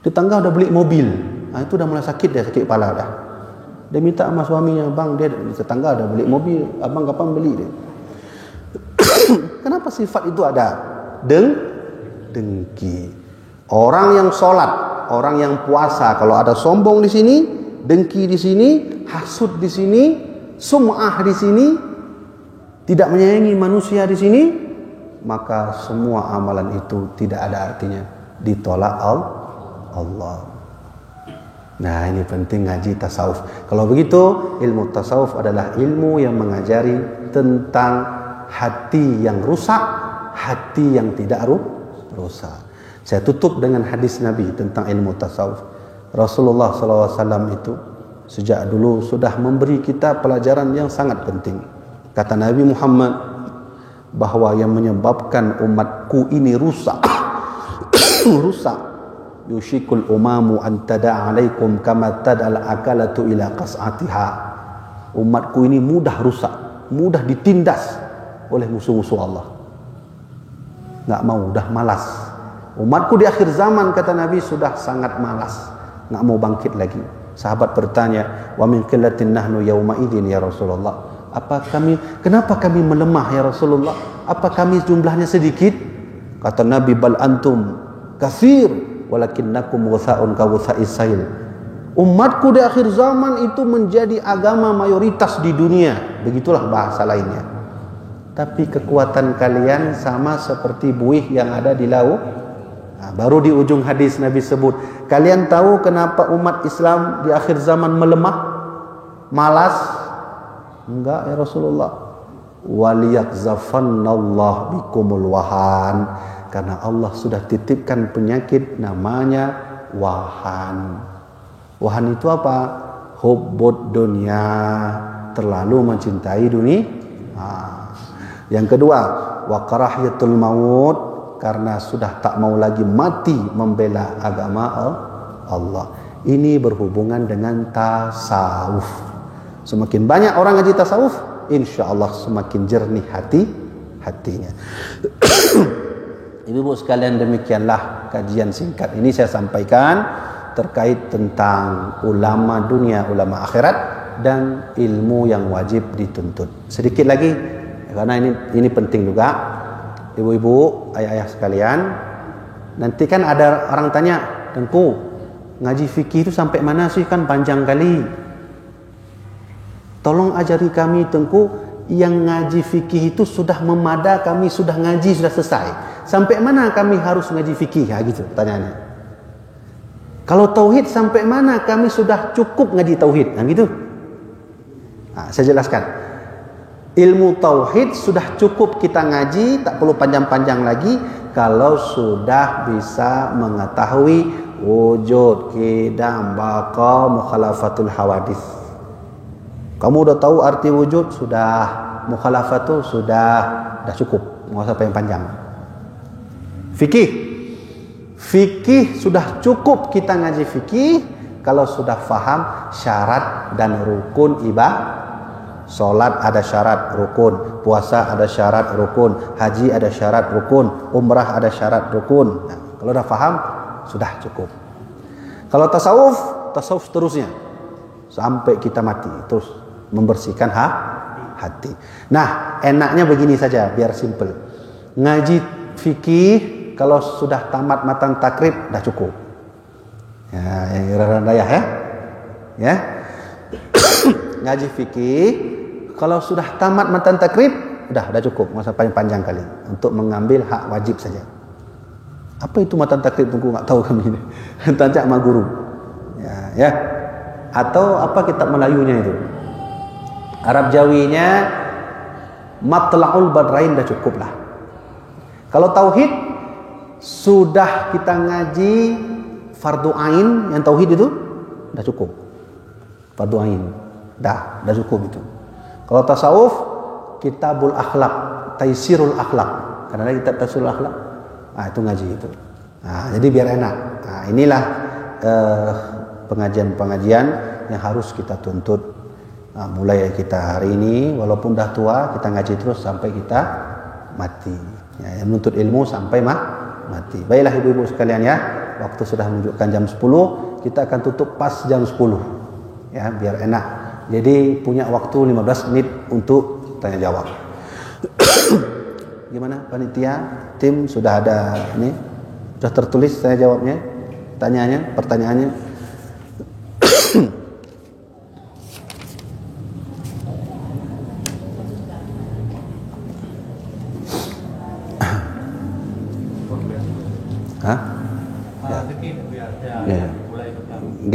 tetangga udah beli mobil, itu udah mulai sakit kepala dah. Dia minta sama suaminya, bang dia tetangga udah beli mobil, abang kapan beli dia? Kenapa sifat itu ada? Dengki. Orang yang sholat, orang yang puasa, kalau ada sombong di sini, dengki di sini, hasud di sini, sum'ah di sini, tidak menyayangi manusia di sini, maka semua amalan itu tidak ada artinya, ditolak Allah. Nah, ini penting ngaji tasawuf. Kalau begitu, ilmu tasawuf adalah ilmu yang mengajari tentang hati yang rusak, hati yang tidak rusak. Saya tutup dengan hadis Nabi tentang ilmu tasawuf. Rasulullah SAW itu sejak dulu sudah memberi kita pelajaran yang sangat penting. Kata Nabi Muhammad bahwa yang menyebabkan umatku ini rusak yushikul umamu an tada'a alaikum kama tada'al akalatu ila qas'atiha. Umatku ini mudah rusak, mudah ditindas oleh musuh-musuh Allah. Enggak mau, udah malas. Umatku di akhir zaman, kata Nabi, sudah sangat malas, enggak mau bangkit lagi. Sahabat bertanya, wa min qillatin nahnu yauma idzin ya Rasulullah. Kenapa kami melemah ya Rasulullah? Apa kami jumlahnya sedikit? Kata Nabi, bal antum katsir walakinnakum ghutha'un ka ghutha'is sail. Umatku di akhir zaman itu menjadi agama mayoritas di dunia. Begitulah bahasa lainnya. Tapi kekuatan kalian sama seperti buih yang ada di laut. Nah, baru di ujung hadis Nabi sebut, kalian tahu kenapa umat Islam di akhir zaman melemah? Malas? Enggak ya Rasulullah. Waliyakzafannallah bikumul wahan. Karena Allah sudah titipkan penyakit namanya wahan. Wahan itu apa? Hubbud dunia, terlalu mencintai dunia. Yang kedua, wa karahiyatul maut, karena sudah tak mau lagi mati membela agama Allah. Ini berhubungan dengan tasawuf. Semakin banyak orang ngaji tasawuf, insya Allah semakin jernih hatinya. Ibu-ibu sekalian, demikianlah kajian singkat ini saya sampaikan terkait tentang ulama dunia, ulama akhirat, dan ilmu yang wajib dituntut. Sedikit lagi, karena ini penting juga, ibu-ibu, ayah-ayah sekalian. Nanti kan ada orang tanya, Tengku, ngaji fikih itu sampai mana sih, kan panjang kali. Tolong ajari kami Tengku, yang ngaji fikih itu sudah memada, kami sudah ngaji, sudah selesai. Sampai mana kami harus ngaji fikih? Ya, gitu pertanyaannya. Kalau tauhid sampai mana kami sudah cukup ngaji tauhid? Nah, gitu. Nah, saya jelaskan. Ilmu tauhid sudah cukup kita ngaji, tak perlu panjang-panjang lagi kalau sudah bisa mengetahui wujud, qidam, baqa, mukhalafatul hawadis. Kamu udah tahu arti wujud, sudah, mukhalafatu sudah cukup, enggak usah panjang. Fikih sudah cukup kita ngaji fikih kalau sudah faham syarat dan rukun ibadah. Salat ada syarat rukun, puasa ada syarat rukun, haji ada syarat rukun, umrah ada syarat rukun. Nah, kalau sudah faham sudah cukup. Kalau tasawuf seterusnya sampai kita mati, terus membersihkan hati. Nah, enaknya begini saja biar simple. Ngaji fikih kalau sudah tamat matan takrib dah cukup. Ya, yang rendah ya. Ngaji fikih kalau sudah tamat matan takrib udah cukup, enggak usah panjang kali untuk mengambil hak wajib saja. Apa itu matan takrib? Tunggu, enggak tahu kami ini. Tanya sama guru. Ya. Atau apa kitab Melayunya itu? Arab Jawinya Matla'ul Badrain dah cukup lah. Kalau tauhid sudah kita ngaji fardu ain, yang tauhid itu dah cukup. Fardu ain dah cukup itu. Kalau tasawuf kitabul akhlak, taisirul akhlak. Karena ada kitab taisirul akhlak. Nah, itu ngaji itu. Nah, jadi biar enak. Nah, inilah pengajian-pengajian yang harus kita tuntut. Nah, mulai kita hari ini, walaupun dah tua, kita ngaji terus sampai kita mati. Ya, yang menuntut ilmu sampai mati. Baiklah ibu-ibu sekalian ya, waktu sudah menunjukkan jam 10, kita akan tutup pas jam 10. Ya, biar enak. Jadi punya waktu 15 menit untuk tanya jawab. Gimana panitia? Tim sudah ada ini? Sudah tertulis tanya jawabnya? Pertanyaannya?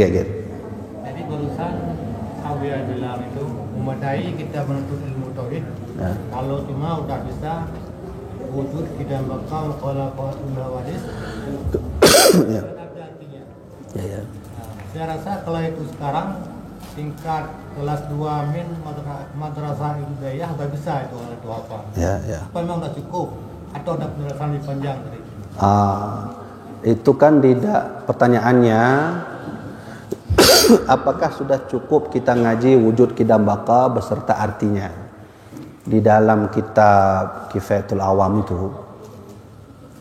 Get. Jadi barusan Awia bilang itu memadai kita menuntut ilmu tauhid. Ya. Kalau cuma udah bisa wujud kita bakal kalau wadis. Ya. Ada artinya. Ya. Nah, saya rasa kalau itu sekarang tingkat kelas 2 min madrasah ibtidaiyah udah bisa itu apa? Ya. Apa memang udah cukup atau ada penjelasan lebih panjang dari itu? Itu kan tidak pertanyaannya. Apakah sudah cukup kita ngaji wujud kidam baka beserta artinya? Di dalam kitab Kifayatul Awam itu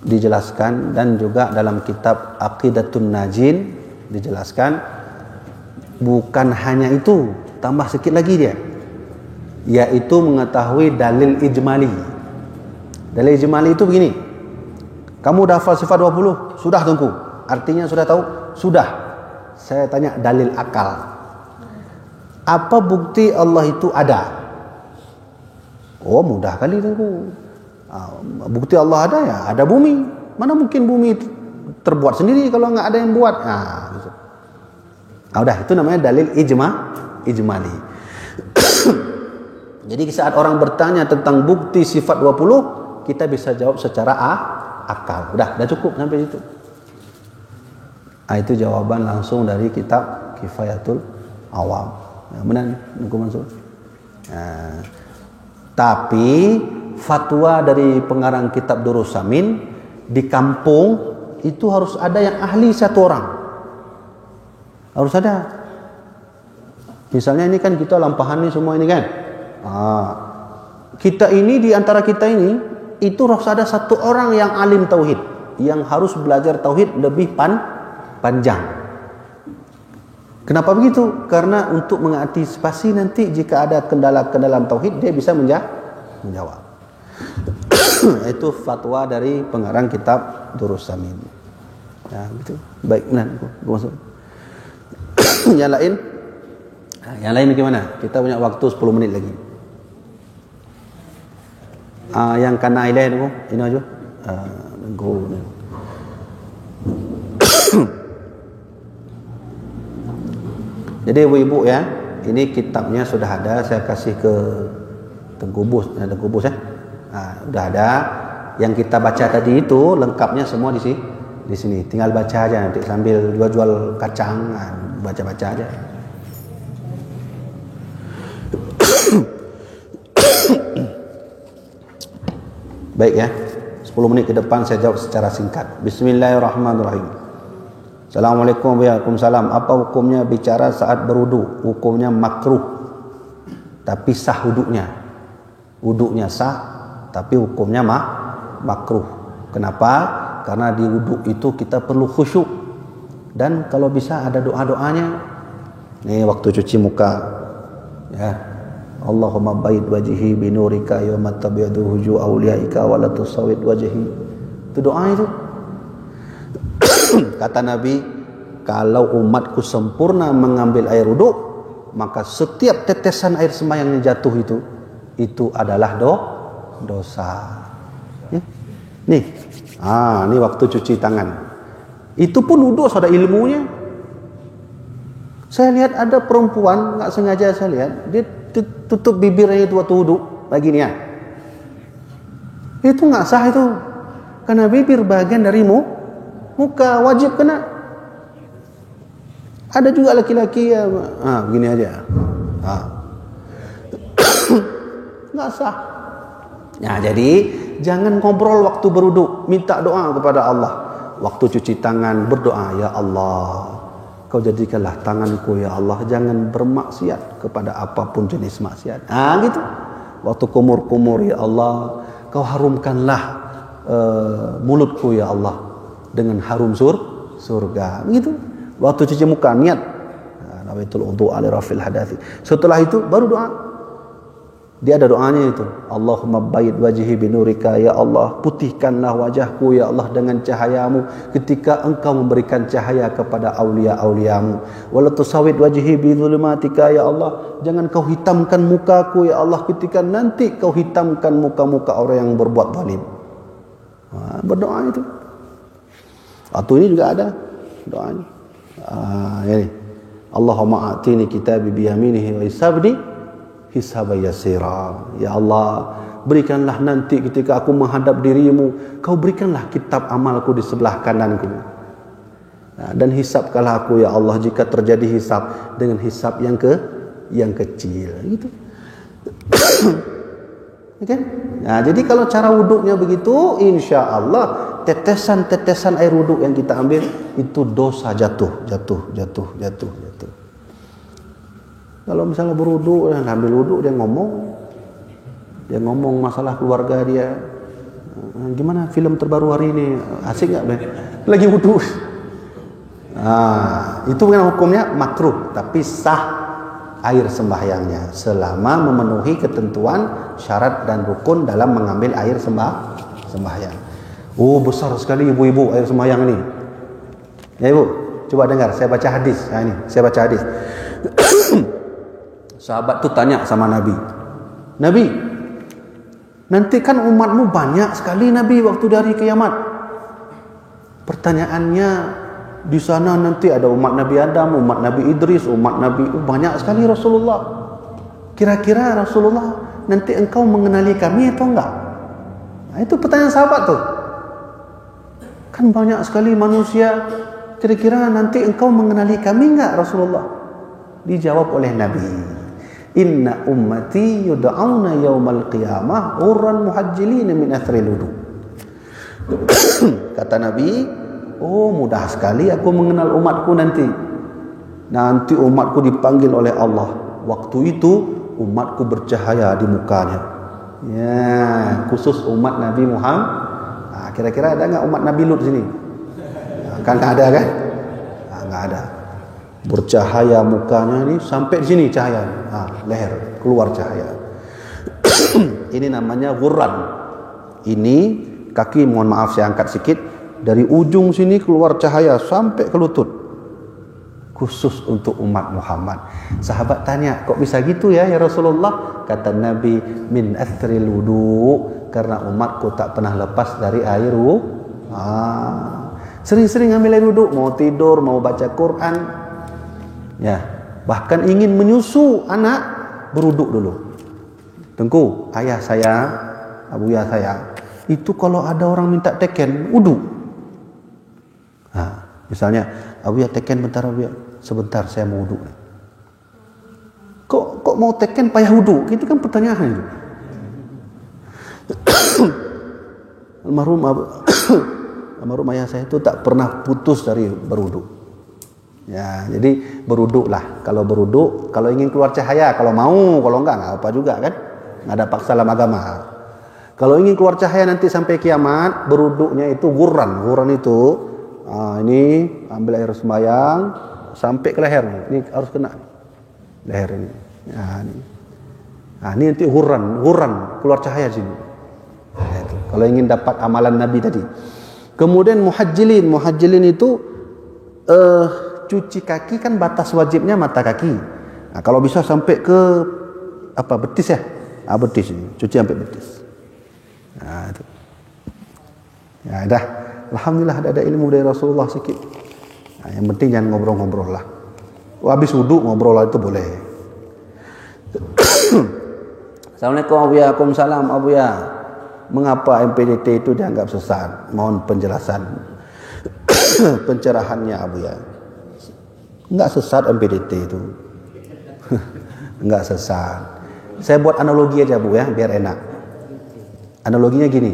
dijelaskan, dan juga dalam kitab Aqidatun Najin dijelaskan, bukan hanya itu, tambah sedikit lagi dia, yaitu mengetahui dalil ijmali. Dalil ijmali itu begini: kamu dah hafal sifat 20? Sudah Tengku. Artinya sudah tahu? Sudah. Saya tanya dalil akal. Apa bukti Allah itu ada? Oh, mudah kali Tengku. Bukti Allah ada ya, ada bumi. Mana mungkin bumi terbuat sendiri kalau nggak ada yang buat? Gitu. Udah, itu namanya dalil ijmali. Jadi saat orang bertanya tentang bukti sifat 20, kita bisa jawab secara akal. Udah cukup sampai situ. Itu jawaban langsung dari kitab Kifayatul Awam. Ya, benar Nku Mansur. Tapi fatwa dari pengarang kitab Durrus Samin, di kampung itu harus ada yang ahli satu orang. Harus ada. Misalnya ini kan kita lampahan nih semua ini kan. Kita ini, di antara kita ini, itu harus ada satu orang yang alim tauhid, yang harus belajar tauhid lebih panjang. Kenapa begitu? Karena untuk mengantisipasi nanti jika ada kendala-kendala tauhid, dia bisa menjawab. Itu fatwa dari pengarang kitab Durrus Samin. Ya, gitu. Baik, benar. Gua masuk. Yang lain? Yang lain gimana? Kita punya waktu 10 menit lagi. Yang kana ilaih itu, ini aja. Jadi ibu-ibu ya, ini kitabnya sudah ada, saya kasih ke Tengku Bus ya. Udah ada. Yang kita baca tadi itu lengkapnya semua di sini. Tinggal baca aja nanti sambil jual kacang, baca-baca aja. Baik ya, 10 menit ke depan saya jawab secara singkat. Bismillahirrahmanirrahim. Assalamualaikum warahmatullahi wabarakatuh. Apa hukumnya bicara saat berwudu? Hukumnya makruh, tapi sah wudunya. Wudunya sah, tapi hukumnya makruh. Kenapa? Karena di wudu itu kita perlu khusyuk, dan kalau bisa ada doa-doanya. Nih waktu cuci muka, ya. Allahumma bayyid wajhi binurika yawma tabyadu wujuh awliyaika wa la tusawwid wajhi. Itu doa itu. Kata Nabi, kalau umatku sempurna mengambil air wudu, maka setiap tetesan air sembahyang yang jatuh itu adalah dosa. Ya? Nih, ini waktu cuci tangan. Itu pun wudu ada ilmunya. Saya lihat ada perempuan, nggak sengaja saya lihat, dia tutup bibirnya itu waktu wudu, begini ya. Itu nggak sah itu, karena bibir bagian dari muka, wajib kena. Ada juga laki-laki ya, begini aja, nggak sah. Nah, jadi jangan ngobrol waktu berwudu, minta doa kepada Allah. Waktu cuci tangan berdoa, ya Allah, Kau jadikanlah tanganku ya Allah jangan bermaksiat kepada apapun jenis maksiat. Gitu. Waktu kumur-kumur ya Allah, Kau harumkanlah mulutku ya Allah dengan harum surga. Gitu. Waktu cuci muka niat nawaitul wudu ali rafil hadathi. Setelah itu baru doa. Dia ada doanya itu. Allahumma bayyid wajhi binurika ya Allah, putihkanlah wajahku ya Allah dengan cahayamu ketika Engkau memberikan cahaya kepada aulia-auliamu. Wala tusawwid wajhi bi dhulumatika ya Allah, jangan Kau hitamkan mukaku ya Allah ketika nanti Kau hitamkan muka-muka orang yang berbuat zalim. Berdoa itu. Atau ini juga ada doanya. Ini. Allahumma a'tini kitabi biyaminihi wa hisabni hisaban yasira. Ya Allah, berikanlah nanti ketika aku menghadap dirimu, kau berikanlah kitab amalku di sebelah kananku. Dan hisabkanlah aku ya Allah jika terjadi hisab dengan hisab yang kecil. Gitu. Okay? Nah, jadi kalau cara wuduknya begitu, insya Allah tetesan-tetesan air wuduk yang kita ambil itu dosa jatuh. Kalau misalnya berwuduk, ambil wuduk dia ngomong masalah keluarga dia. Gimana film terbaru hari ini? Asik nggak, Ben? Lagi wuduk. Itu kan hukumnya makruh, tapi sah air sembahyangnya selama memenuhi ketentuan syarat dan rukun dalam mengambil air sembahyang. Oh, besar sekali ibu-ibu air sembahyang ini. Ya ibu, coba dengar, saya baca hadis. Ini saya baca hadis. Sahabat tuh tanya sama Nabi, nanti kan umatmu banyak sekali Nabi waktu dari kiamat. Pertanyaannya, di sana nanti ada umat Nabi Adam, umat Nabi Idris, umat Nabi banyak sekali Rasulullah. Kira-kira Rasulullah nanti engkau mengenali kami atau enggak? Nah, itu pertanyaan sahabat tuh. Kan banyak sekali manusia. Kira-kira nanti engkau mengenali kami enggak Rasulullah? Dijawab oleh Nabi, inna ummati yud'auna yaumal qiyamah urran muhajjilina min athril wudu. Kata Nabi, oh mudah sekali aku mengenal umatku nanti. Nanti umatku dipanggil oleh Allah. Waktu itu umatku bercahaya di mukanya. Ya, khusus umat Nabi Muhammad. Kira-kira ada nggak umat Nabi Lut sini? Kan nggak ada kan? Nggak ada. Bercahaya mukanya ini sampai sini cahaya. Leher keluar cahaya. Ini namanya ghurran. Ini kaki, mohon maaf saya angkat sedikit. Dari ujung sini keluar cahaya sampai ke lutut. Khusus untuk umat Muhammad. Sahabat tanya, kok bisa gitu ya Rasulullah? Kata Nabi, min athril wudu, karena umatku tak pernah lepas dari air wudu. Sering-sering ambil air wudu, mau tidur, mau baca Quran. Ya, bahkan ingin menyusu anak, berwuduk dulu. Tengku, ayah saya, abuya saya, itu kalau ada orang minta teken, wudu. Misalnya, abuya teken bentar abuya, sebentar saya mau wudu. Kok mau teken payah wudu? Itu kan pertanyaan itu. Almarhum ayah saya itu tak pernah putus dari berwudu. Ya, jadi berwuduklah. Kalau berwuduk, kalau ingin keluar cahaya, kalau mau, kalau enggak apa juga kan? Enggak ada paksa dalam agama. Kalau ingin keluar cahaya nanti sampai kiamat, berwuduknya itu ghurran. Ghurran itu ini ambil air sembahyang sampai ke leher. Ini harus kena leher ini. Ini nanti ghurran keluar cahaya sini. Kalau ingin dapat amalan Nabi tadi. Kemudian muhajjilin itu cuci kaki kan batas wajibnya mata kaki. Kalau bisa sampai ke betis ya. Betis ini, cuci sampai betis. Itu. Ya dah. Alhamdulillah ada ilmu dari Rasulullah sikit. Yang penting jangan ngobrol-ngobrol lah. Habis wudu ngobrol lah itu boleh. Assalamualaikum abuya. Waalaikumsalam abuya. Mengapa MPDT itu dianggap sesat? Mohon penjelasan. Pencerahannya abuya. Enggak sesat MPDT itu. Enggak sesat. Saya buat analogi aja Bu ya, biar enak. Analoginya gini.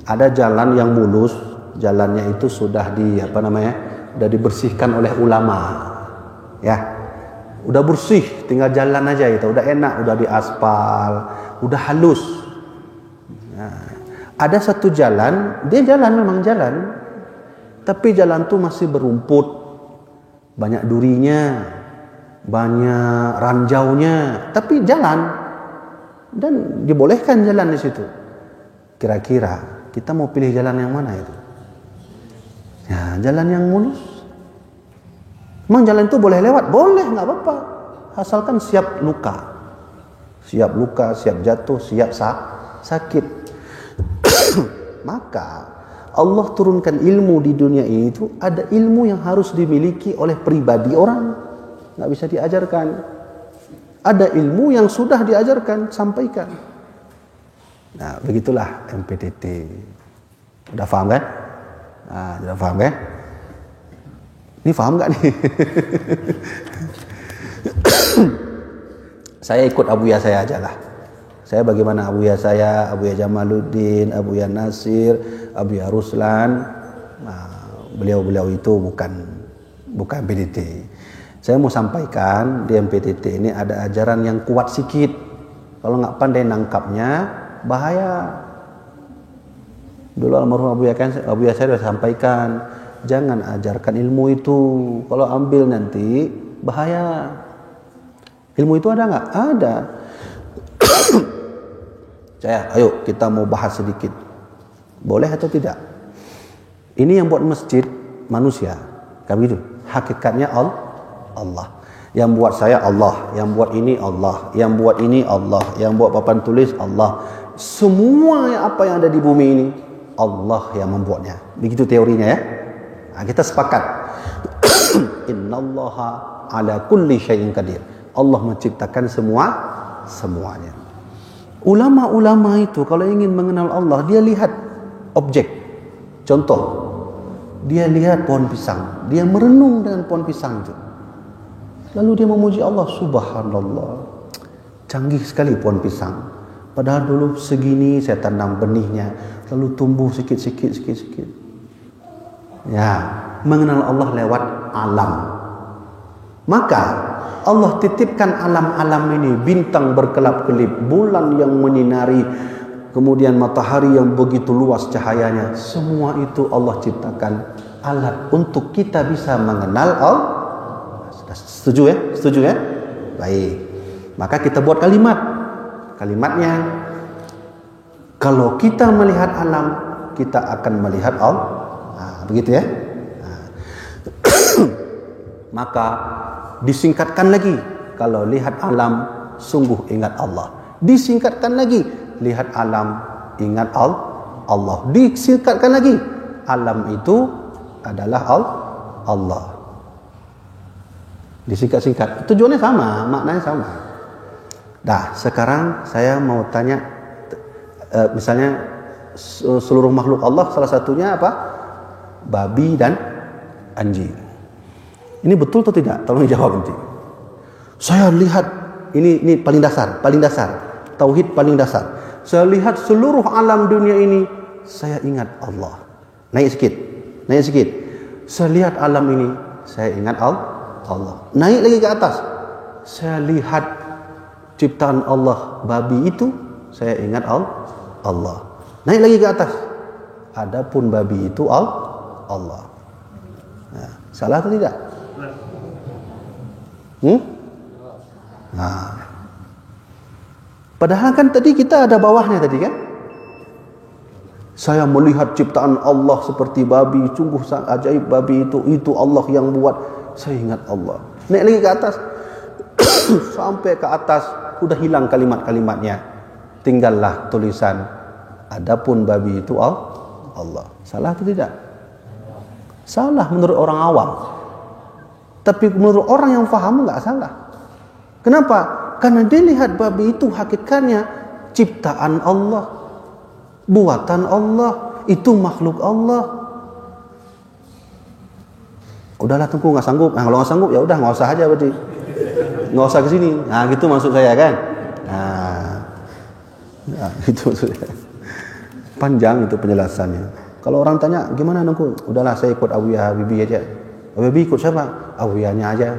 Ada jalan yang mulus, jalannya itu sudah sudah dibersihkan oleh ulama. Ya. Udah bersih, tinggal jalan aja itu, udah enak, udah diaspal, udah halus. Ada satu jalan, dia memang jalan, tapi jalan tuh masih berumput, banyak durinya, banyak ranjaunya, tapi jalan dan dibolehkan jalan di situ. Kira-kira kita mau pilih jalan yang mana itu? Ya, jalan yang mulus. Memang jalan itu boleh lewat, boleh, nggak apa-apa, asalkan siap luka, siap jatuh, siap sakit. Maka Allah turunkan ilmu di dunia ini itu ada ilmu yang harus dimiliki oleh pribadi orang. nggak bisa diajarkan. Ada ilmu yang sudah diajarkan, sampaikan. Nah, begitulah MPTT. Udah paham kan? Nah, sudah paham kan? Ini paham nggak nih? Saya ikut Abuya saya aja lah. Saya bagaimana Abuya saya, Abuya Jamaluddin, Abuya Nasir, Abuya Ruslan. Nah, beliau-beliau itu bukan PTT. Saya mau sampaikan di MPTT ini ada ajaran yang kuat sikit. Kalau nggak pandai nangkapnya, bahaya. Dulu almarhum Abuya saya sudah sampaikan, jangan ajarkan ilmu itu. Kalau ambil nanti bahaya. Ilmu itu ada nggak? Ada. Ayo kita mau bahas sedikit. Boleh atau tidak? Ini yang buat masjid manusia. Kan gitu. Hakikatnya Allah. Yang buat saya Allah, yang buat ini Allah, yang buat ini Allah, yang buat papan tulis Allah. Semua apa yang ada di bumi ini Allah yang membuatnya. Begitu teorinya ya. Nah, kita sepakat. Innallaha ala kulli syai'in qadir. Allah menciptakan semuanya. Ulama-ulama itu kalau ingin mengenal Allah, dia lihat objek. Contoh, dia lihat pohon pisang, dia merenung dengan pohon pisang itu. Lalu dia memuji Allah, subhanallah. Canggih sekali pohon pisang. Padahal dulu segini saya tanam benihnya, lalu tumbuh sikit. Ya, mengenal Allah lewat alam. Maka Allah titipkan alam-alam ini, bintang berkelap-kelip, bulan yang menyinari, kemudian matahari yang begitu luas cahayanya. Semua itu Allah ciptakan alat untuk kita bisa mengenal Allah. Setuju ya? Setuju ya? Baik. Maka kita buat kalimat. Kalimatnya, kalau kita melihat alam, kita akan melihat Allah. Nah, begitu ya? Nah. Maka disingkatkan lagi, kalau lihat alam, sungguh ingat Allah. Disingkatkan lagi, lihat alam, ingat Allah. Disingkatkan lagi, alam itu adalah Allah. Disingkat-singkat, tujuannya sama, maknanya sama. Nah, sekarang saya mau tanya, misalnya seluruh makhluk Allah salah satunya apa? Babi dan anjing. Ini betul atau tidak? Tolong jawab nanti. Saya lihat ini paling dasar, tauhid paling dasar. Saya lihat seluruh alam dunia ini, saya ingat Allah. Naik sikit. Saya lihat alam ini, saya ingat Allah. Naik lagi ke atas. Saya lihat ciptaan Allah babi itu, saya ingat Allah. Naik lagi ke atas. Adapun babi itu Allah. Nah, salah atau tidak? Nah. Padahal kan tadi kita ada bawahnya tadi kan? Saya melihat ciptaan Allah seperti babi, sungguh sangat ajaib babi itu Allah yang buat. Saya ingat Allah. Naik lagi ke atas. Sampai ke atas udah hilang kalimat-kalimatnya. Tinggallah tulisan, adapun babi itu Allah. Salah atau tidak? Salah menurut orang awam. Tapi menurut orang yang faham enggak salah. Kenapa? Karena dia lihat babi itu hakikatnya ciptaan Allah, buatan Allah, itu makhluk Allah. Udahlah Tengku, nggak sanggup. Nah, kalau nggak sanggup ya udah nggak usah aja berarti, nggak usah kesini. Nah gitu maksud saya kan. Nah gitu maksud saya. Panjang itu penjelasannya. Kalau orang tanya gimana Tengku, udahlah saya ikut Abuya Habibie aja. Abuya Habibie ikut siapa? Abuyanya aja.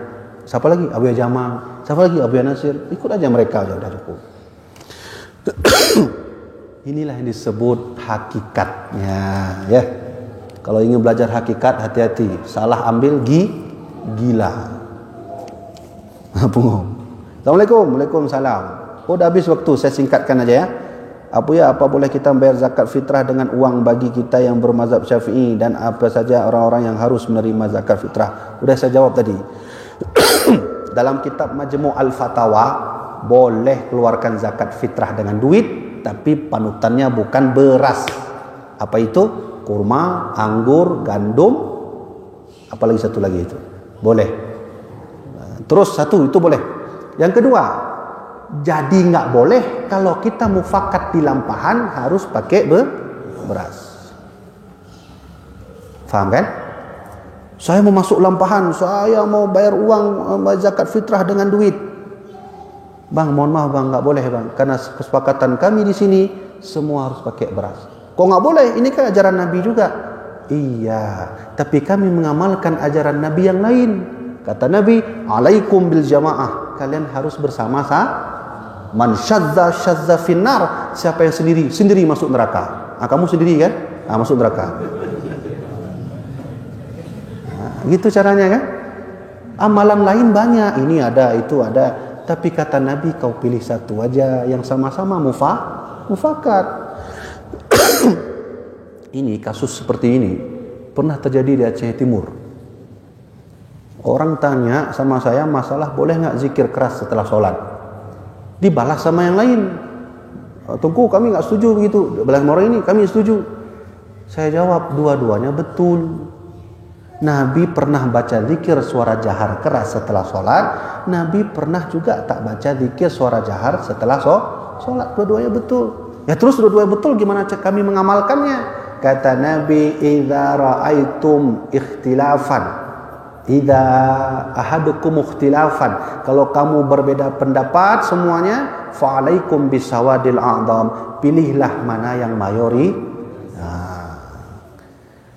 Siapa lagi? Abuya Jamal. Siapa lagi? Abuya Nasir. Ikut aja mereka aja, udah cukup. Inilah yang disebut hakikatnya, ya. Kalau ingin belajar hakikat, hati-hati. Salah ambil gila. Assalamualaikum. Waalaikumsalam. Udah habis waktu, saya singkatkan aja ya. Apa boleh kita bayar zakat fitrah dengan uang bagi kita yang bermazhab Syafi'i, dan apa saja orang-orang yang harus menerima zakat fitrah? Udah saya jawab tadi. Dalam kitab Majmu' Al-Fatawa, boleh keluarkan zakat fitrah dengan duit, tapi panutannya bukan beras. Apa itu? Kurma, anggur, gandum, apalagi satu lagi itu. Boleh. Terus satu itu boleh. Yang kedua, jadi nggak boleh kalau kita mufakat di lampahan harus pakai beras. Faham kan? Saya mau masuk lampahan, saya mau bayar uang zakat fitrah dengan duit. Bang, mohon maaf bang, nggak boleh bang, karena kesepakatan kami di sini semua harus pakai beras. Kok nggak boleh? Ini kan ajaran Nabi juga. Iya, tapi kami mengamalkan ajaran Nabi yang lain. Kata Nabi, alaikum bil jamaah, kalian harus bersama-sama. Man syadza finnar, siapa yang sendiri masuk neraka. Kamu sendiri kan? Masuk neraka. Gitu caranya kan? Amalan lain banyak, ini ada, itu ada, tapi kata Nabi kau pilih satu aja yang sama-sama mufakat. Ini kasus seperti ini pernah terjadi di Aceh Timur. Orang tanya sama saya masalah boleh nggak zikir keras setelah sholat. Dibalas sama yang lain, Tunggu kami nggak setuju begitu. Belah orang ini kami setuju. Saya jawab dua-duanya betul. Nabi pernah baca zikir suara jahar keras setelah sholat. Nabi pernah juga tak baca zikir suara jahar setelah sholat. Dua-duanya betul. Ya terus dua-duanya betul, gimana kami mengamalkannya? Kata Nabi, idza ra'aitum ikhtilafan, idza ahadukum ikhtilafan, kalau kamu berbeda pendapat semuanya, fa'alaikum bisawadil a'dham, pilihlah mana yang mayori.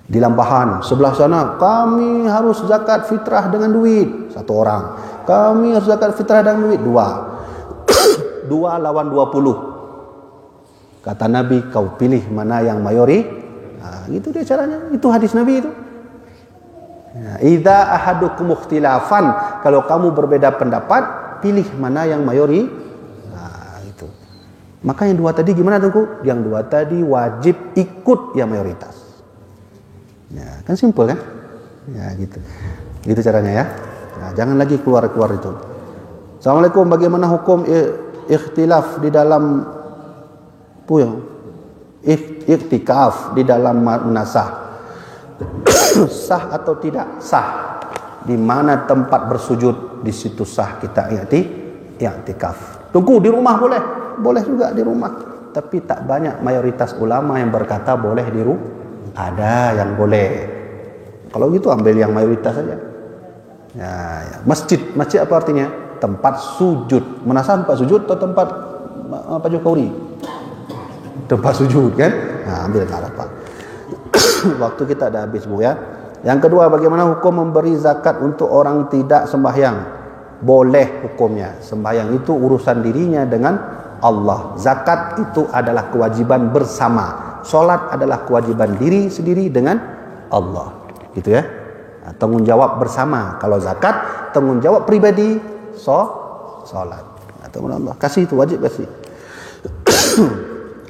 Di lampahan sebelah sana kami harus zakat fitrah dengan duit, satu orang. Kami harus zakat fitrah dengan duit, dua. 2 lawan 20. Kata Nabi, kau pilih mana yang mayori. Gitu dia caranya. Itu hadis Nabi itu. Idza ahadukum ikhtilafan, kalau kamu berbeda pendapat, pilih mana yang mayori. Itu. Maka yang dua tadi gimana Tengku? Yang dua tadi wajib ikut yang mayoritas. Ya, kan simpel kan? Ya, gitu. Gitu caranya ya. Nah, jangan lagi keluar-keluar itu. Assalamualaikum, bagaimana hukum ikhtilaf di dalam iktikaf di dalam munasah? Sah atau tidak? Sah. Di mana tempat bersujud, di situ sah kita iktikaf. Tunggu di rumah boleh? Boleh juga di rumah. Tapi tak banyak mayoritas ulama yang berkata boleh di rumah. Ada yang boleh. Kalau gitu ambil yang mayoritas saja. Ya. Masjid apa artinya? Tempat sujud. Munasah tempat sujud atau tempat Pak Jokowi? Tempat sujud kan? Nah, ambil tak apa. Waktu kita dah habis Bu ya. Yang kedua, bagaimana hukum memberi zakat untuk orang tidak sembahyang? Boleh hukumnya. Sembahyang itu urusan dirinya dengan Allah. Zakat itu adalah kewajiban bersama. Solat adalah kewajiban diri sendiri dengan Allah. Gitu ya. Tanggung jawab bersama. Kalau zakat, tanggung jawab pribadi. Solat. Tanggung Allah. Kasih itu wajib kasih.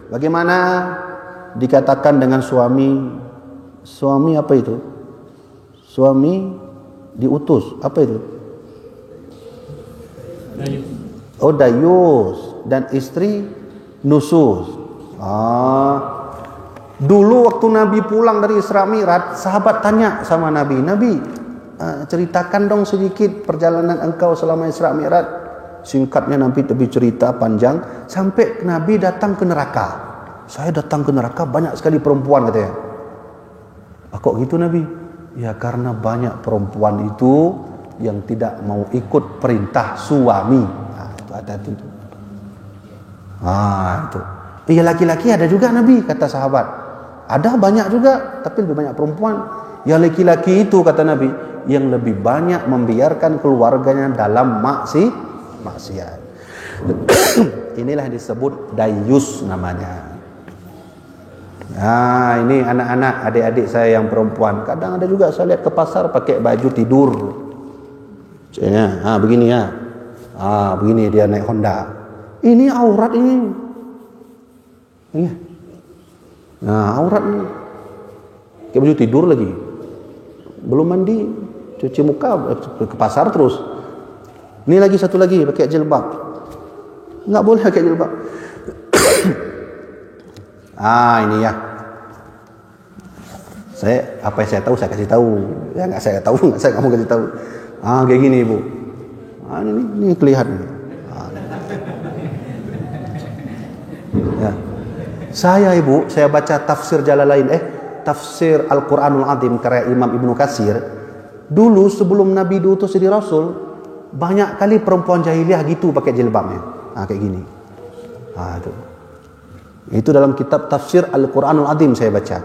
Bagaimana dikatakan dengan suami? Suami apa itu? Suami diutus. Apa itu? Oh, dayus. Dan istri nusus. Dulu waktu Nabi pulang dari Isra Mi'raj, sahabat tanya sama Nabi, ceritakan dong sedikit perjalanan engkau selama Isra Mi'raj. Singkatnya Nabi lebih cerita panjang sampai Nabi datang ke neraka. Saya datang ke neraka banyak sekali perempuan katanya. Kok gitu Nabi? Ya karena banyak perempuan itu yang tidak mau ikut perintah suami. Itu hati-hati itu. Itu. Iya laki-laki ada juga Nabi, kata sahabat. Ada banyak juga, tapi lebih banyak perempuan. Yang laki-laki itu kata Nabi, yang lebih banyak membiarkan keluarganya dalam maksiat. Inilah yang disebut dayus namanya. Nah, ini anak-anak, adik-adik saya yang perempuan. Kadang ada juga saya lihat ke pasar pakai baju tidur. Begini ya. Begini dia naik Honda. Ini aurat ini. Aurat ini. Pakai baju tidur lagi. Belum mandi, cuci muka, ke pasar terus. Ini lagi satu lagi pakai jilbab. Enggak boleh pakai jilbab. Ini ya. Apa yang saya tahu saya kasih tahu. Ya enggak saya tahu, enggak saya kamu kasih tahu. Kayak gini Ibu. Ini kelihatan. Ya. Saya baca tafsir Jalalain, tafsir Al-Quranul Azim karya Imam Ibnu Katsir. Dulu sebelum Nabi diutus jadi Rasul, banyak kali perempuan jahiliyah gitu pakai jilbabnya. Kayak gini. Itu dalam kitab tafsir Al-Quranul Azim saya baca.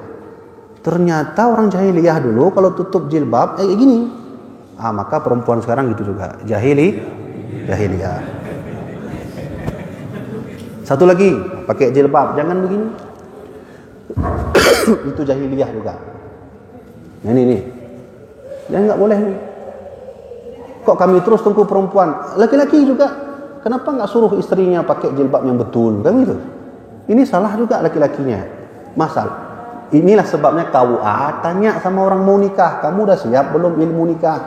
Ternyata orang jahiliyah dulu kalau tutup jilbab kayak gini. Maka perempuan sekarang gitu juga. Jahiliyah. Satu lagi, pakai jilbab, jangan begini. Itu jahiliyah juga. Ini. Jangan, nggak boleh nih. Kok kami terus tunggu perempuan? Laki-laki juga. Kenapa nggak suruh istrinya pakai jilbab yang betul? Kan gitu. Ini salah juga laki-lakinya. Inilah sebabnya KUA tanya sama orang mau nikah, kamu udah siap belum ilmu nikah?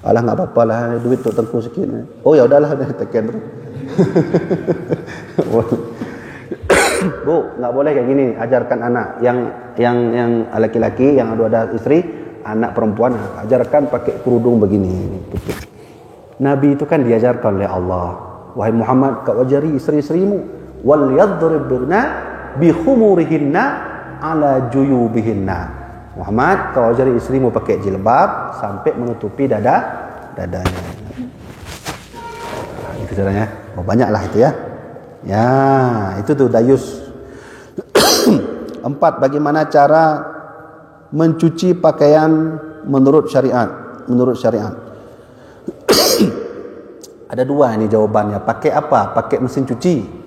Alah, nggak apa-apa lah, duit untuk tengku sikit. Oh ya udahlah, tekan terus. Bu, nggak boleh kayak gini. Ajarkan anak yang laki-laki yang ada istri, anak perempuan, ajarkan pakai kerudung begini. Nabi itu kan diajarkan oleh Allah. Wahai Muhammad, kau ajari istri-istrimu, wal yadribna bi khumurihinna ala juyubihinna. Muhammad, kau ajari istrimu pakai jilbab sampai menutupi dadanya. Itu caranya. Banyaklah itu ya. Ya, itu tuh dayus. 4. Bagaimana cara mencuci pakaian menurut syariat? Ada 2 ini jawabannya. Pakai apa? Pakai mesin cuci.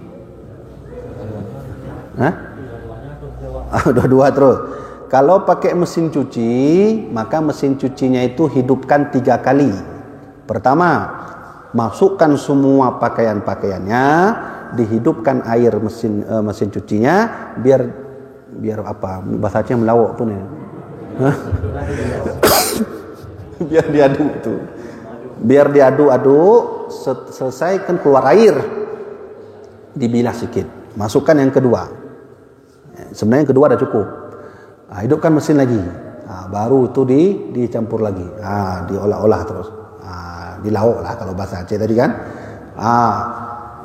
Dua-dua terus. Kalau pakai mesin cuci, maka mesin cucinya itu hidupkan 3 kali. Pertama, masukkan semua pakaian-pakaiannya, dihidupkan air mesin cucinya, biar apa? Bahasanya melawak pun ya. Biar diaduk itu. Biar diaduk-aduk, selesai kan keluar air. Dibilas sedikit. Masukkan yang kedua. Sebenarnya yang kedua dah cukup. Hidupkan mesin lagi. Baru itu dicampur lagi. Diolah-olah terus. Dilauk lah kalau bahasa Aceh tadi kan.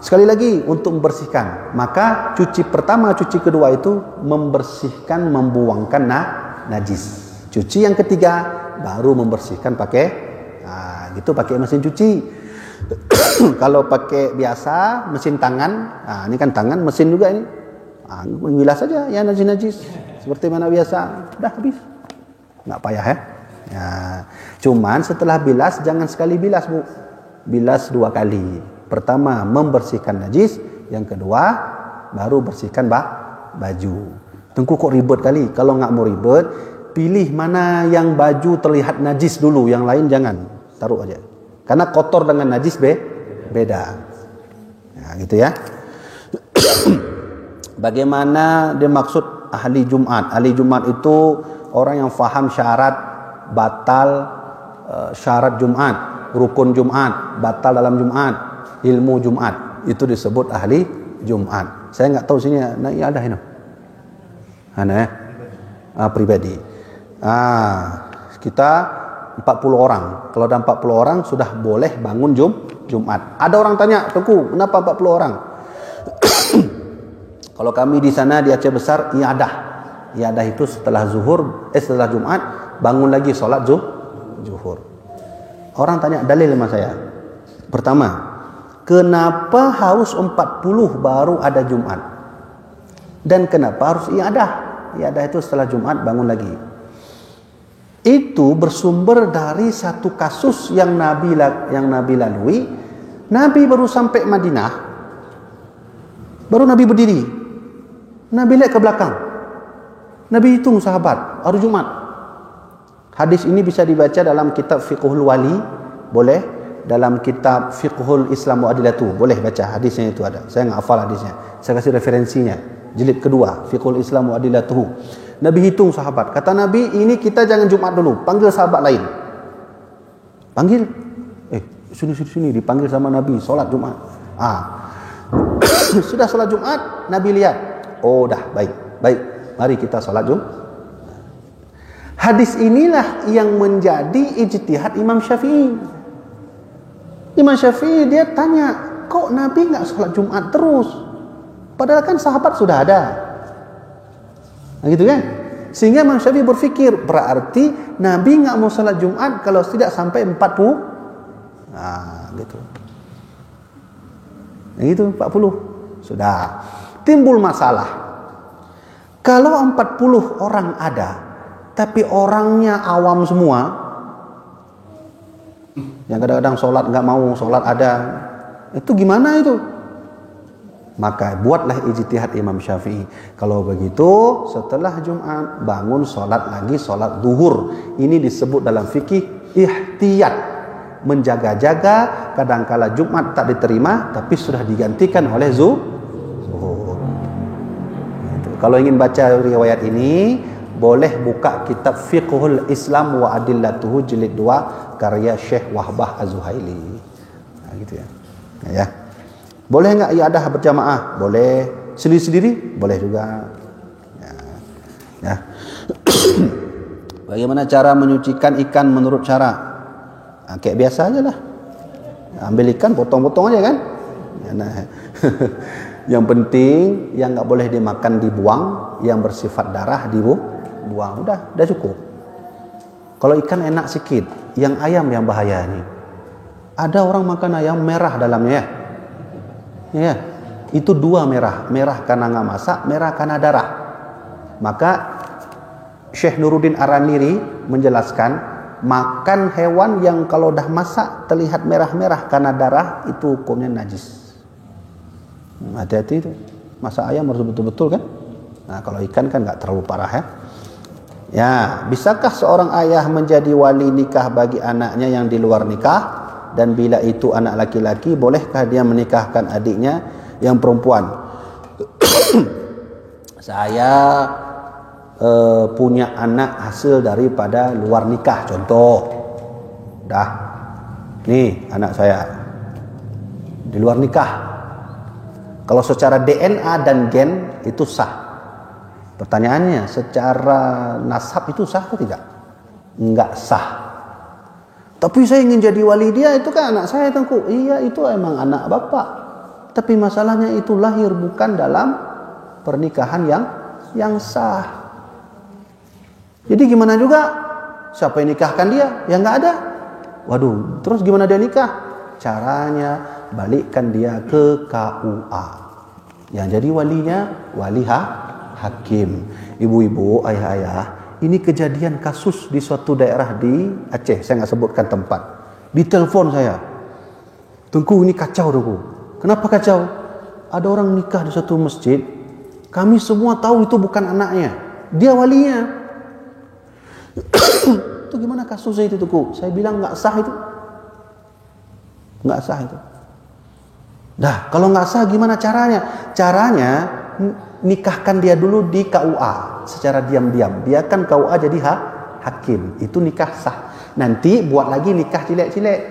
Sekali lagi untuk membersihkan. Maka cuci pertama, cuci kedua itu membersihkan, membuangkan najis. Cuci yang ketiga baru membersihkan pakai pakai mesin cuci. Kalau pakai biasa mesin tangan, ini kan tangan, mesin juga ini. Bilas saja ya najis-najis seperti mana biasa, udah habis, nggak payah ya. Cuman setelah bilas jangan sekali bilas Bu, bilas 2 kali. Pertama membersihkan najis, yang kedua baru bersihkan baju. Tengku kok ribet kali. Kalau nggak mau ribet, pilih mana yang baju terlihat najis dulu, yang lain jangan, taruh aja. Karena kotor dengan najis beda. Gitu ya. Bagaimana dia maksud ahli Jumat? Ahli Jumat itu orang yang faham syarat batal, syarat Jumat, rukun Jumat, batal dalam Jumat, ilmu Jumat. Itu disebut ahli Jumat. Saya nggak tahu sini ada ini. Pribadi. Kita 40 orang. Kalau ada 40 orang sudah boleh bangun Jumat. Ada orang tanya, Tengku, kenapa 40 orang? Kalau kami di sana di Aceh Besar, iadah itu setelah setelah Jumat bangun lagi sholat zuhur. Orang tanya dalil sama saya. Pertama, kenapa harus 40 baru ada Jumat? Dan kenapa harus iadah? Iadah itu setelah Jumat bangun lagi. Itu bersumber dari satu kasus yang Nabi lalui. Nabi baru sampai Madinah, baru Nabi berdiri. Nabi lihat ke belakang. Nabi hitung sahabat, hari Jumat. Hadis ini bisa dibaca dalam kitab Fiqhul Wali, boleh. Dalam kitab Fiqhul Islam wa Adilatu, boleh baca hadisnya, itu ada. Saya nggak hafal hadisnya, saya kasih referensinya. Jilid kedua, Fiqhul Islam wa Adilatu. Nabi hitung sahabat. Kata Nabi, ini kita jangan Jumat dulu, panggil sahabat lain. Panggil, sini, dipanggil sama Nabi, sholat Jumat. Sudah sholat Jumat, Nabi lihat. Oh dah, baik. Mari kita sholat Jumat. Hadis inilah yang menjadi ijtihad Imam Syafi'i. Imam Syafi'i dia tanya, kok Nabi nggak sholat Jumat terus? Padahal kan sahabat sudah ada. Nah, gitu kan? Sehingga Imam Syafi'i berpikir, berarti Nabi nggak mau sholat Jumat kalau tidak sampai 40. Nah, gitu. Yang itu 40. Sudah. Timbul masalah. Kalau 40 orang ada, tapi orangnya awam semua, yang kadang-kadang sholat nggak mau, sholat ada, itu gimana itu? Maka buatlah ijtihad Imam Syafi'i. Kalau begitu, setelah Jumat bangun sholat lagi, sholat duhur. Ini disebut dalam fikih ihtiyat. Menjaga-jaga, kadangkala Jumat tak diterima tapi sudah digantikan oleh zuhur. Kalau ingin baca riwayat ini, boleh buka kitab Fiqhul Islam wa Adillatuhu jilid 2 karya Syekh Wahbah Az-Zuhaili. Nah, gitu ya. Ya. Boleh enggak iadah berjamaah? Boleh. Sendiri-sendiri? Boleh juga. Ya. Bagaimana cara menyucikan ikan menurut cara? Kayak biasa aja lah. Ambil ikan, potong-potong aja kan. Nah, yang penting yang nggak boleh dimakan dibuang, yang bersifat darah dibuang. Udah cukup. Kalau ikan enak sikit, yang ayam yang bahaya nih. Ada orang makan ayam merah dalamnya. Ya, itu 2 merah karena nggak masak, merah karena darah. Maka Syekh Nuruddin Aramiri menjelaskan, makan hewan yang kalau dah masak terlihat merah-merah karena darah, itu hukumnya najis. Hati-hati itu. Masak ayam harus betul-betul kan. Nah, kalau ikan kan nggak terlalu parah ya. Ya, bisakah seorang ayah menjadi wali nikah bagi anaknya yang di luar nikah? Dan bila itu anak laki-laki, bolehkah dia menikahkan adiknya yang perempuan? Saya punya anak hasil daripada luar nikah, contoh. Dah, nih anak saya di luar nikah. Kalau secara DNA dan gen itu sah. Pertanyaannya, secara nasab itu sah atau tidak? Enggak sah. Tapi saya ingin jadi wali dia, itu kan anak saya Tengku. Iya, itu emang anak bapak. Tapi masalahnya itu lahir bukan dalam pernikahan yang sah. Jadi gimana juga, siapa yang nikahkan dia? Yang nggak ada. Waduh, terus gimana dia nikah? Caranya balikkan dia ke KUA. Yang jadi walinya wali hakim. Ibu-ibu, ayah-ayah, ini kejadian kasus di suatu daerah di Aceh. Saya nggak sebutkan tempat. Ditelepon saya, Tengku, ini kacau Tengku. Kenapa kacau? Ada orang nikah di satu masjid. Kami semua tahu itu bukan anaknya, dia walinya. Itu gimana kasusnya itu Tengku? Saya bilang nggak sah itu. Nggak sah itu. Dah, kalau nggak sah gimana caranya? Caranya nikahkan dia dulu di KUA secara diam-diam. Biarkan KUA jadi hakim. Itu nikah sah. Nanti buat lagi nikah cilek-cilek.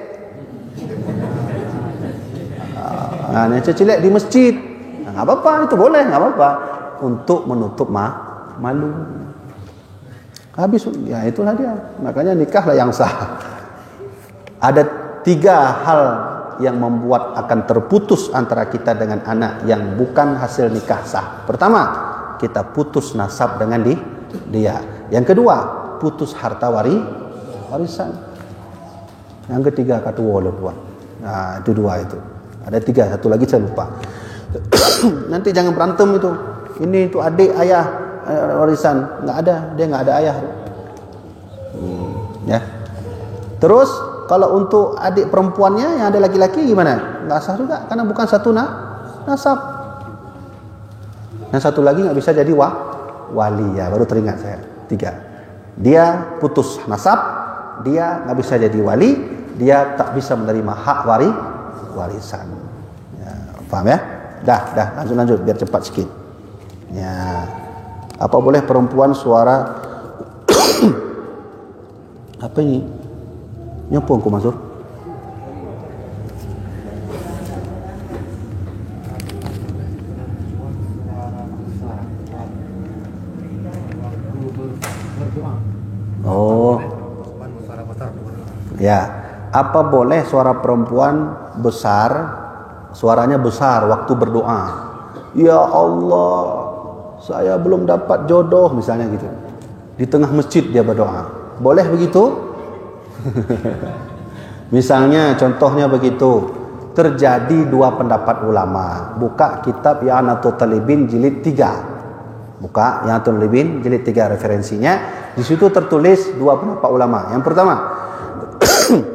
Nikah cilek di masjid. Nggak apa-apa, itu boleh, nggak apa-apa. Untuk menutup malu. Habis, ya itulah dia. Makanya nikahlah yang sah. Ada 3 hal yang membuat akan terputus antara kita dengan anak yang bukan hasil nikah sah. Pertama, kita putus nasab dengan dia. Yang kedua, putus harta warisan. Yang ketiga, katuwa lupa. Nah, itu 2 itu. Ada 3, satu lagi saya lupa. Nanti jangan berantem itu. Ini itu adik ayah warisan, nggak ada, dia nggak ada ayah. Ya. Terus kalau untuk adik perempuannya yang ada laki-laki gimana? Nggak sah juga karena bukan satu nasab. Yang satu lagi nggak bisa jadi wali ya, baru teringat saya. 3. Dia putus nasab, dia nggak bisa jadi wali, dia tak bisa menerima hak warisan. Ya, paham ya? Dah, lanjut biar cepat sikit. Ya. Apa boleh perempuan suara apa ini? Nyapu aku masuk. Ya, apa boleh suara perempuan besar, suaranya besar waktu berdoa? Ya Allah, saya belum dapat jodoh misalnya gitu. Di tengah masjid dia berdoa. Boleh begitu? Misalnya contohnya begitu. Terjadi dua pendapat ulama. Buka kitab I'anatul Talibin jilid 3. Buka I'anatul Talibin jilid 3 referensinya. Di situ tertulis dua pendapat ulama. Yang pertama,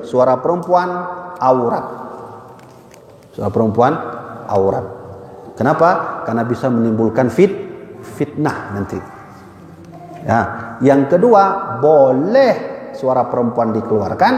suara perempuan aurat. Suara perempuan aurat. Kenapa? Karena bisa menimbulkan fitnah nanti. Ya, yang kedua, boleh suara perempuan dikeluarkan